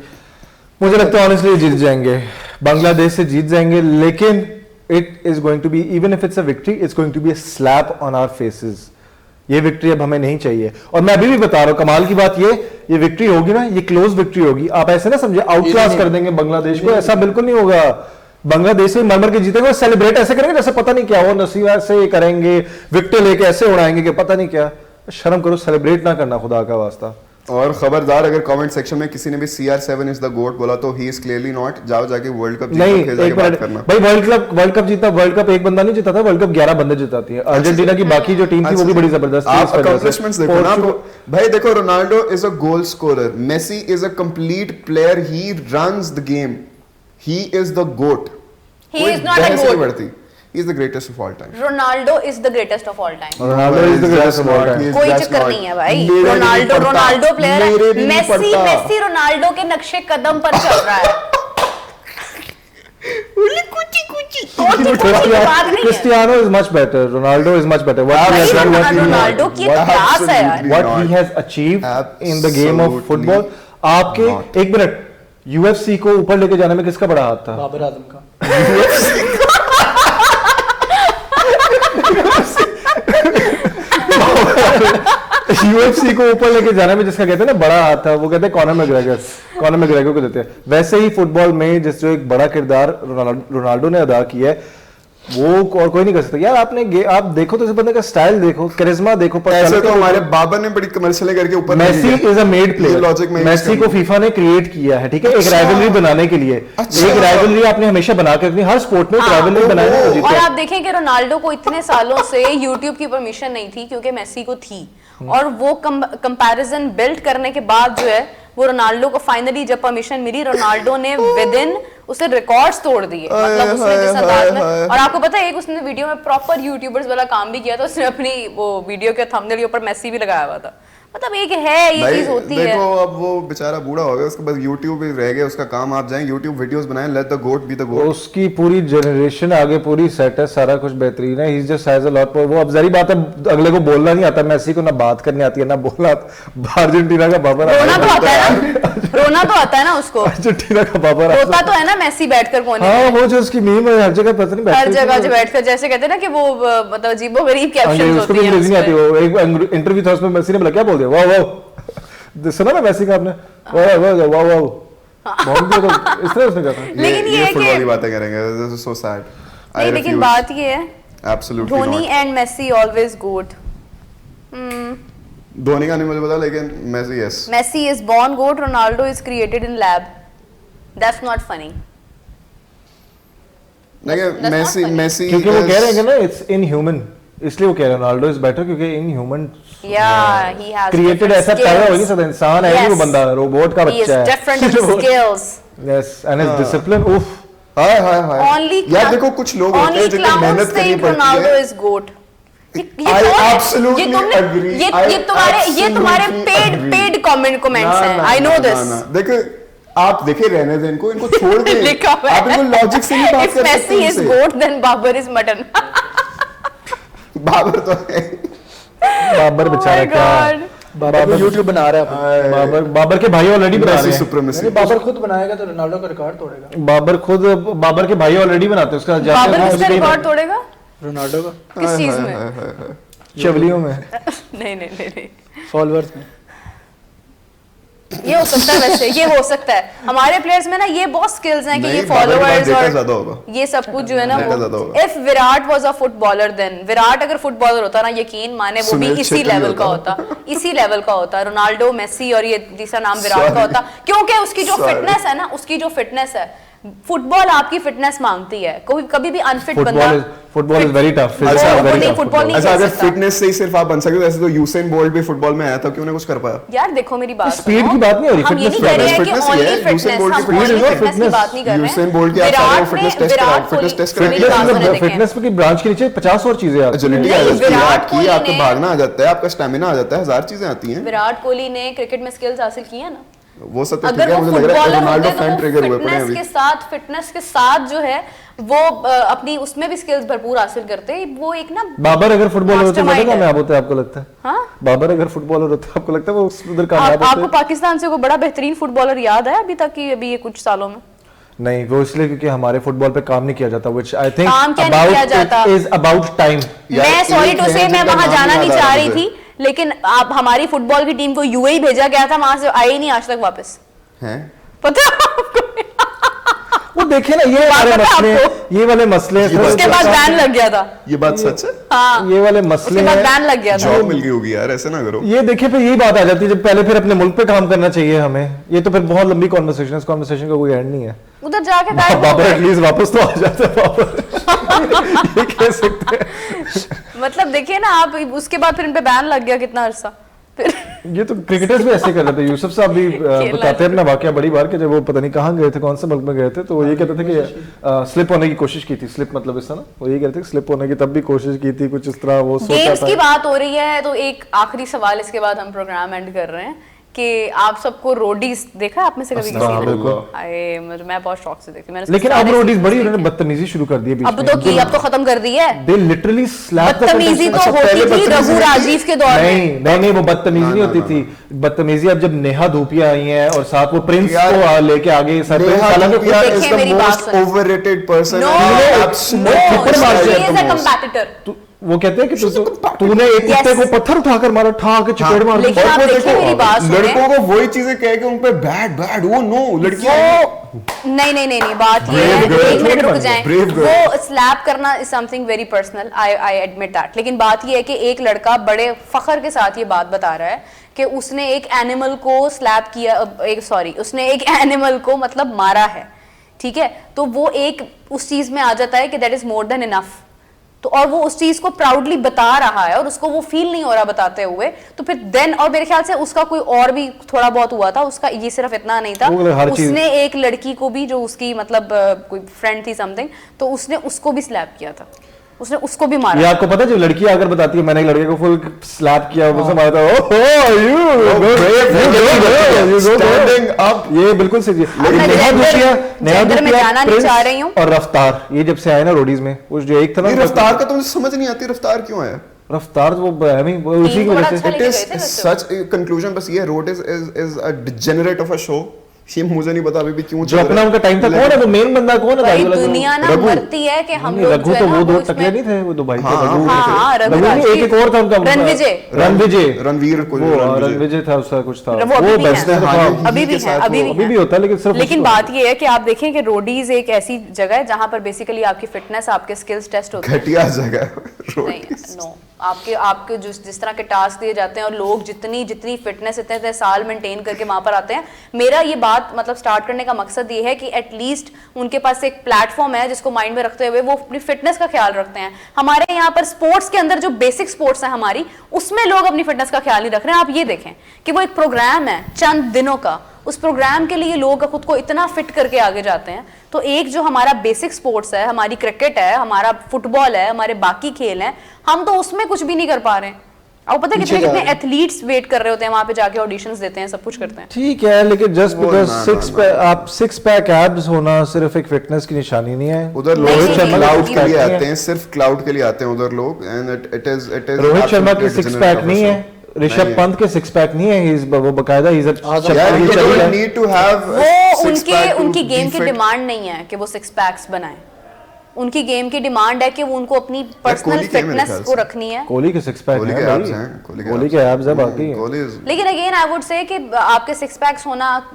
मुझे लगता है ऑनेस्टली जीत जाएंगे, बांग्लादेश से जीत जाएंगे, लेकिन it is going to be, even if it's a victory, it's going to be a slap on our faces. ये विक्ट्री अब हमें नहीं चाहिए, और मैं अभी भी बता रहा हूं, कमाल की बात ये विक्ट्री होगी ना, ये क्लोज विक्ट्री होगी। आप ऐसे ना समझे आउट क्लास कर देंगे बांग्लादेश को, ऐसा बिल्कुल नहीं होगा। बांग्लादेश से मर के जीतेंगे, सेलिब्रेट ऐसे करेंगे जैसे पता नहीं क्या हो, नसीब ऐसे करेंगे, विकेट लेके ऐसे उड़ाएंगे कि पता नहीं क्या। शर्म करो, सेलिब्रेट ना करना खुदा का वास्ता। और खबरदार, अगर कमेंट सेक्शन में किसी ने भी CR7 इज द गोट बोला तो ही इज क्लियरली नॉट। जाओ जाके वर्ल्ड कप नहीं, खेल एक के बात मिनट करना। भाई, वर्ल्ड कप जीता, वर्ल्ड कप एक बंदा नहीं जीता था, वर्ल्ड कप 11 बंदे जिताती है। अर्जेंटीना की बाकी जो टीम थी वो भी बड़ी जबरदस्त थी। आप अकम्प्लिशमेंट्स देखो ना भाई, देखो Ronaldo is a goal scorer, Messi is a complete player, he runs the game, he is the goat. He is not a goat. He is the greatest of all time. Ronaldo is the greatest of all time. Ronaldo is the greatest of all time. कोई चक्कर नहीं है भाई, Ronaldo player है। Messi Ronaldo के नक्शे कदम पर चल रहा है। Cristiano is much better. Ronaldo is much better. Ronaldo की क्लास है यार। What he has achieved in the game of Absolutely football. आपके एक मिनट UFC को ऊपर लेके जाने में किसका बड़ा हाथ था? बाबर आजम का। UFC को ऊपर लेके जाने में जिसका कहते हैं ना बड़ा हाथ था, वो कहते हैं कॉनर मैकग्रेगर को देते हैं। वैसे ही फुटबॉल में जिस जो एक बड़ा किरदार रोनाल्डो ने अदा किया है, वो और कोई नहीं कर सकता यार। आप देखो तो इस बंदे का स्टाइल देखो, करिश्मा देखो। ऐसे तो हमारे बाबर ने बड़ी कमर्शियलें करके ऊपर Messi is a made player. Messi को फीफा ने क्रिएट किया है, ठीक है, एक राइवलरी बनाने के लिए। एक राइवलरी आपने हमेशा बना के रखनी, हर स्पोर्ट में राइवलरी बनानी है। और आप देखें कि रोनाल्डो को इतने सालों से यूट्यूब की परमिशन नहीं थी, क्योंकि मेसी को थी, और वो कंपैरिजन बिल्ड करने के बाद जो है वो रोनाल्डो को फाइनली जब परमिशन मिली, रोनाल्डो ने विद इन उसने रिकॉर्ड्स तोड़ दिए। मतलब उसने जिस अंदाज में, और आपको पता है एक उसने वीडियो में प्रॉपर यूट्यूबर्स वाला काम भी किया था। उसने अपनी वो वीडियो के थंबनेल के ऊपर मेसी भी लगाया हुआ था। मतलब एक है, ये चीज होती है। देखो अब वो बेचारा बूढ़ा हो गया, उसके पास YouTube ही रह गया उसका काम। आप जाएं YouTube वीडियोस बनाएं, let the GOAT be the GOAT. उसकी पूरी जनरेशन आगे पूरी सेट है, सारा कुछ बेहतरीन है। ही जस्ट हैज अ लॉट। वो अब जरी बात है, अगले को बोलना नहीं आता। मेसी को ना बात करनी आती है ना बोलना। अर्जेंटीना का बाबर रोना तो आता है ना, रोना तो आता है ना उसको। अर्जेंटीना का बाबर रोता तो है ना मेसी बैठकर कोने में। हाँ, वो जो उसकी मीम है हर जगह पता नहीं हर जगह जो बैठकर, जैसे कहते हैं ना कि वो मतलब अजीबो-गरीब कैप्शंस होती हैं। अंग्रेजी नहीं आती। वो एक इंटरव्यू था, उसमें मेसी ने बोला, क्या बोल दिया? वाह वाह। सुना ना मेसी का आपने? वाह वाह वाह वाह। बहुत दिया तो इस तरह उसने कहा था। लेकिन ये है फुटबॉल की कि बातें करेंगे, दिस इज सो सैड। नहीं, लेकिन बात ये है, absolutely Dhoni and Messi always GOAT. धोनी का नहीं मुझे पता, लेकिन Messi yes. Messi is born goat, Ronaldo is created in lab. That's not funny. देखिए मेसी क्योंकि वो कह रहे हैं कि ना इट्स इनह्यूमन, इसलिए वो कह रहे हैं रोनाल्डो इज बेटर, क्योंकि इनह्यूमन ही हैज क्रिएटेड ऐसा पैदा हो नहीं सकता। इंसान है नहीं, वो बंदा रोबोट का बच्चा है। Different skills. Yes, and his discipline. उफ, हाय हाय हाय। ओनली यार देखो कुछ लोग होते हैं जिनको मेहनत करनी पड़ती रोनाल्डो है। Is goat. I absolutely agree. ये तुम्हारे पेड कमेंट्स हैं। I know this. देखो आप देखे रहने दें इनको छोड़ दें। लिखा हुआ आप इनको लॉजिक से नहीं बात कर सकते। Messi is goat then Babar is mutton. Babar तो है। बाबर बेचारा क्या, बाबर YouTube बना रहा है। बाबर के भाई ऑलरेडी बना रहे हैं। सुप्रीमेसी। बाबर खुद बनाएगा तो रोनाल्डो का रिकॉर्ड तोड़ेगा। बाबर के भाई ऑलरेडी बनाते हैं उसका। बाबर किसका रिकॉर्ड तोड़ेगा? रोनाल्डो का। किस चीज में? चवलियों में। नहीं फॉलोअर्स में। ये हो सकता है, वैसे ये हो सकता है। हमारे प्लेयर्स में ना ये बहुत स्किल्स हैं कि ये फॉलोअर्स और ये सब कुछ जो है ना वो। If Virat was a footballer then, Virat अगर फुटबॉलर होता ना, यकीन माने वो भी इसी लेवल का होता, इसी लेवल का होता। रोनाल्डो, मेसी और ये तीसरा नाम विराट का होता, क्योंकि उसकी जो फिटनेस है ना, उसकी जो फिटनेस है, फुटबॉल आपकी फिटनेस मांगती है। कोई कभी भी अनफिट बंदा, football is very tough. Football नहीं अच्छा, अगर फिटनेस से ही सिर्फ आप बन सकते हो, ऐसे तो यूसेन बोल्ट भी फुटबॉल में आया था, क्यों नहीं कुछ कर पाया? यार देखो मेरी बात, स्पीड की बात नहीं हो रही, हम ये नहीं कह रहे हैं कि ओनली फिटनेस, हम ओनली फिटनेस की बात नहीं कर रहे हैं। यूसेन बोल्ट की आप सारे फिटनेस टेस्ट कराओ, फिटनेस टेस्ट कराओ। फिटनेस की ब्रांच के नीचे 50 और चीजें आती हैं। एजिलिटी आ जाती है आपकी, आपको भागना आ जाता है, आपका स्टैमिना आ जाता है, हजार चीजें आती हैं। विराट कोहली ने क्रिकेट में स्किल्स हासिल की है ना। वो सब तो ठीक है, मुझे लग रहा है रोनाल्डो फैन ट्रिगर हुए पड़े अभी। फिटनेस के साथ जो है वो अपनी उसमें भी स्किल्स भरपूर हासिल करते हैं। वो एक ना, बाबर अगर फुटबॉलर होते पता कामयाब होते आपको लगता है? हाँ, बाबर अगर फुटबॉलर होते आपको लगता है वो उधर कामयाब होते? आपको पाकिस्तान से कोई बड़ा बेहतरीन फुटबॉलर याद है अभी तक की, अभी ये कुछ सालों में? नहीं, वो इसलिए क्योंकि हमारे फुटबॉल पे काम नहीं किया जाता, which I think काम क्या नहीं किया जाता? is about time। मैं सॉरी टू से, मैं वहां जाना नहीं चाह रही थी, लेकिन आप हमारी फुटबॉल की टीम को यूएई भेजा गया था, वहां से आई नहीं आज तक वापस। हैं? पता है आपको? वो देखे ना, ये वाले मसले उसके बाद बैन लग गया था। ये बात सच है? हाँ, ये वाले मसले उसके बाद बैन लग गया था। जॉब मिल गई होगी यार, ऐसे ना करो। ये देखिए फिर यही बात आ जाती है, जब पहले फिर अपने मुल्क पे काम करना चाहिए हमें। ये तो फिर बहुत लंबी कॉन्वर्सेशन है, इस कॉन्वर्सेशन का कोई एंड नहीं है। उधर जाके बाबर एटलीस्ट वापस तो आ जाता है बाबर। ये कह सकते हैं। मतलब देखिए ना आप, उसके बाद फिर इन पे बैन लग गया कितना अरसा। ये तो क्रिकेटर्स भी ऐसे कर रहे थे। यूसुफ साहब भी बताते हैं अपना वाकया बड़ी बार कि जब वो पता नहीं कहाँ गए थे, कौन से मुल्क में गए थे, तो वो ये कहते थे कि स्लिप होने की कोशिश की थी। स्लिप मतलब इस तरह, वो ये कहते थे स्लिप होने की तब भी कोशिश की थी, कुछ इस तरह वो सोचा था। गेम्स की बात हो रही है तो एक आखिरी सवाल, इसके बाद हम प्रोग्राम एंड कर रहे हैं कि आप सबको रोडीज देखा आप में से कभी किसी हाँ, ने? बिल्कुल। अरे मैं बहुत शौक से देखती हूँ, मैंने लेकिन उसके अब सारे रोडीज seasons बड़ी देखे उन्होंने हैं। बदतमीजी शुरू कर दी है बीच अब में। तो की, अब तो खत्म कर दी है। They literally slap the बदतमीजी तो contestants। अच्छा, होती पहले थी बदतमीजी रघु नहीं राजीव के दौर में। नहीं वो बदतमीजी नहीं होती थी। बदतमीजी अब जब नेहा धूपिया आई हैं और साथ वो प्रिंस यार, को लेके आगे सर नेहा हालांकि धूपिया is देखिए the मेरी बात most सुनो। overrated person No, and no, absolute थप्पड़ मार she दिया is a competitor। वो कहते हैं कि तूने एक Yes। कुत्ते को पत्थर उठाकर मारा, ठा के चपेट मार दी। लेकिन और आप वो देखिए देखो, मेरी बात सुने। लड़कों को वही चीजें कह के उन पे बैड वो नो लड़कियां नहीं बात ये है, Brave girl, एक मिनट छोटी रुक बात जाएं। brave girl। वो स्लैप करना is something very personal, I admit that. लेकिन बात ये है कि एक लड़का बड़े फखर के साथ ये बात बता रहा है कि उसने एक एनिमल को स्लैप किया, उसने एक एनिमल को मतलब मारा है, ठीक है? तो वो एक उस चीज में आ जाता है कि that is more than enough. तो और वो उस चीज को प्राउडली बता रहा है और उसको वो फील नहीं हो रहा बताते हुए, तो फिर देन, और मेरे ख्याल से उसका कोई और भी थोड़ा बहुत हुआ था, उसका ये सिर्फ इतना नहीं था, वो हर चीज- उसने एक लड़की को भी जो उसकी मतलब कोई फ्रेंड थी समथिंग, तो उसने उसको भी स्लैप किया था, उसने उसको भी ये मारा। आपको पता है, जो लड़की आकर बताती है मैंने एक लड़के को फुल स्लैप किया, वो मारा था, standing up। ये बिल्कुल सही है। मैं नेहा धूपिया, gender में जाना नहीं चाह रही हूँ। और रफ्तार, ये जब से आए ना रोडीज में, वो जो एक था ना ये रफ्तार का तो मुझे समझ नहीं आती, रफ्तार क्यों आया? रफ्तार, वो उसी की बड़ा वजह अच्छा से। इट लेके इज गए थे वैसे। सच कंक्लूजन बस ये, road is a degenerate of a show. ये मुझे नहीं पता अभी भी क्यों जो अपना उनका टाइम था, कौन है वो मेन बंदा, कौन है भाई दाढ़ी वाला जो- दुनिया ना रघु। मरती है कि हम नहीं, लोग रघु जो है तो ना वो दो वो टकले इसमें- नहीं थे, वो दो भाई थे, हाँ, रघु हाँ, हाँ, थे। रघु रघु नहीं, राजवीर। एक और था उनका, रणविजय। रणविजय, रणवीर कोई वो रणविजय। रणविजय था, उसका कुछ था, वो अभी भी बेस्ट है। था। अभी भी के है, साथ अभी वो- भी अभी भी होता है, लेकिन सिर्फ लेकिन उसको- बात ये है कि आप देखें कि रोडीज एक ऐसी जगह है जहां पर बेसिकली आपकी फिटनेस, आपके स्किल्स टेस्ट होते हैं। घटिया जगह नहीं, नो, आपके जिस तरह के टास्क दिए जाते हैं और लोग जितनी फिटनेस इतने साल मेंटेन करके वहां पर आते हैं। मेरा ये बात मतलब स्टार्ट करने का मकसद ये है कि एटलीस्ट उनके पास एक प्लेटफॉर्म है जिसको माइंड में रखते हुए वो अपनी फिटनेस का ख्याल रखते हैं। हमारे यहाँ पर स्पोर्ट्स के अंदर जो बेसिक स्पोर्ट्स है हमारी, उसमें लोग अपनी फिटनेस का ख्याल नहीं रख रहे हैं। आप ये देखें कि वो एक प्रोग्राम है चंद दिनों का, उस प्रोग्राम के लिए लोग खुद को इतना फिट करके आगे जाते हैं। तो एक जो हमारा बेसिक स्पोर्ट्स है, हमारी क्रिकेट है, हमारा फुटबॉल है, हमारे बाकी खेल हैं, हम तो उसमें कुछ भी नहीं कर पा रहे हैं। आपको पता है पीछे कितने जा कितने रहे हैं। एथलीट्स वेट कर रहे होते हैं वहां पे जाके, ऑडिशंस देते हैं, सब कुछ करते हैं। ठीक है, लेकिन जस्ट वो बिकॉज ना, आप सिक्स पैक एब्स होना सिर्फ एक फिटनेस की निशानी नहीं है। उधर नहीं, लोग नहीं, क्लाउड नहीं, के लिए नहीं, आते हैं, सिर्फ क्लाउड के लिए आते हैं उधर लोग, and it is Rohit Sharma के सिक्स पैक नहीं है, ऋषभ पंत के सिक्स पैक नहीं है, वो बकायदा ही यार you don't need to have a वो six pack to उनकी be गेम की fit। डिमांड नहीं है कि वो सिक्स पैक्स बनाएं। उनकी गेम की डिमांड है कि वो उनको अपनी पर्सनल कोहली के है मेरे फिटनेस ख्याल को से। रखनी है। कोहली के सिक्स पैक कोहली के है एब्स भाई, हैं, कोहली के एब्स है बाकी। कोहली is- लेकिन अगेन आई वुड से कि आपके सिक्स पैक्स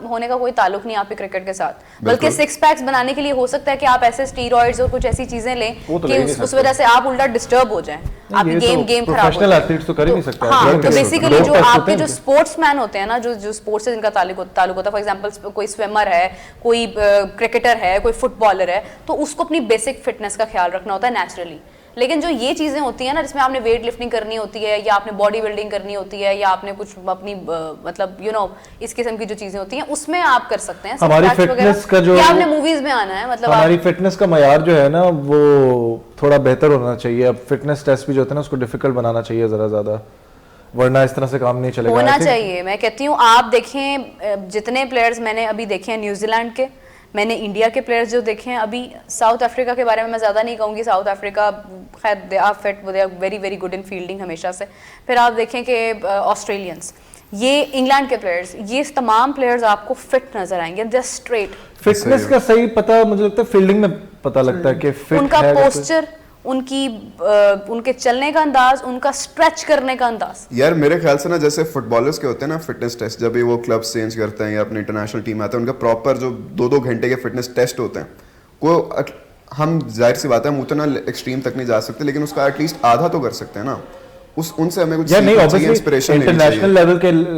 होने का कोई ताल्लुक नहीं आपके क्रिकेट के साथ, बल्कि बिल्कुल। सिक्स पैक्स बनाने के लिए हो सकता है कि आप ऐसे स्टीरॉइड्स और कुछ ऐसी चीजें लें वो तो कि ले ही नहीं उस सकते। वजह से आप उल्टा डिस्टर्ब हो जाएं, आपकी गेम खराब हो प्रोफेशनल जाए। एथलीट्स तो कर ही नहीं सकते। हाँ, Drug तो test बेसिकली होते हैं। जो Drug test आपके होते जो हैं। स्पोर्ट्समैन होते हैं ना, जो स्पोर्ट्स से जिनका ताल्लुक होता है, फॉर एग्जांपल कोई स्विमर है, कोई क्रिकेटर है, कोई फुटबॉलर है, तो उसको अपनी बेसिक फिटनेस का ख्याल रखना होता है नेचुरली। लेकिन जो ये चीजें होती हैं ना, जिसमें आपने वेट लिफ्टिंग करनी होती है, या आपने बॉडी बिल्डिंग करनी होती है, या आपने कुछ अपनी मतलब इस किस्म की जो चीजें होती हैं, उसमें आप कर सकते हैं। हमारी Six packs fitness वगैरह, का जो- या आपने मूवीज में आना है, मतलब हमारी आप फिटनेस का मयार जो है ना, वो थोड़ा बेहतर होना चाहिए। अब फिटनेस टेस्ट भी जो होते हैं ना, उसको डिफिकल्ट बनाना चाहिए जरा ज्यादा, वरना इस तरह से काम नहीं चलेगा। होना I think- चाहिए। मैं कहती हूँ आप देखें जितने प्लेयर्स मैंने अभी देखे हैं न्यूजीलैंड के, मैंने इंडिया के प्लेयर्स जो देखे हैं, अभी साउथ अफ्रीका के बारे में मैं ज़्यादा नहीं कहूँगी। साउथ अफ्रीका खैर they are fit, they are very very good in fielding हमेशा से। फिर आप देखें कि ऑस्ट्रेलियंस, ये इंग्लैंड के प्लेयर्स, ये तमाम प्लेयर्स आपको फिट नजर आएंगे, दे स्ट्रेट। फिटनेस का सही पता मुझे लगता है फील्डिंग में पता लगता है कि फिट उनका है। पोस्चर, उनके चलने का अंदाज, उनका स्ट्रेच करने का अंदाज। यार मेरे ख्याल से ना, जैसे फुटबॉलर्स के होते हैं ना फिटनेस टेस्ट, जब भी वो क्लब्स चेंज करते हैं या अपनी इंटरनेशनल टीम आते हैं, उनका प्रॉपर जो 2-2 घंटे के फिटनेस टेस्ट होते हैं, को हम जाहिर सी बात है हम उतना एक्सट्रीम तक नहीं जा सकते, लेकिन उसका एटलीस्ट आधा तो कर सकते हैं ना। उनसे हमें कुछ या नहीं, सीखना चाहिए, ऑब्वियसली इंस्पिरेशन इंटरनेशनल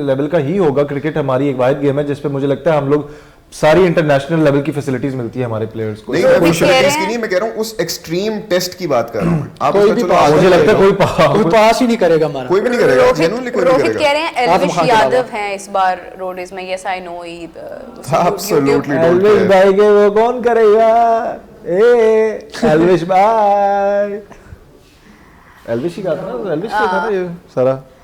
लेवल का ही होगा। क्रिकेट हमारी एक वाहिद गेम है जिसपे मुझे लगता है हम लोग सारी इंटरनेशनल लेवल की फैसिलिटीज मिलती है हमारे प्लेयर्स को। नहीं, मैं भी कह रहे facilities की हैं- नहीं, मैं कह रहा हूँ उस एक्सट्रीम टेस्ट की बात कर रहा हूँ। आप कोई उसका भी चलो पास- आधा मुझे लगता है करेगा। कोई पास ही नहीं करेगा हमारा। कोई भी नहीं करेगा, genuinely कोई नहीं रोहित करेगा। कह रहे हैं आजम एल्विश खान के यादव अलावा। हैं इस बार रोडीज में। Yes I know, Absolutely don't Elvish care। भाई के वो कौन करेगा? एल्विश भाई, एल्विश ही कहा था ना, एल्विश का था ना ये सारा।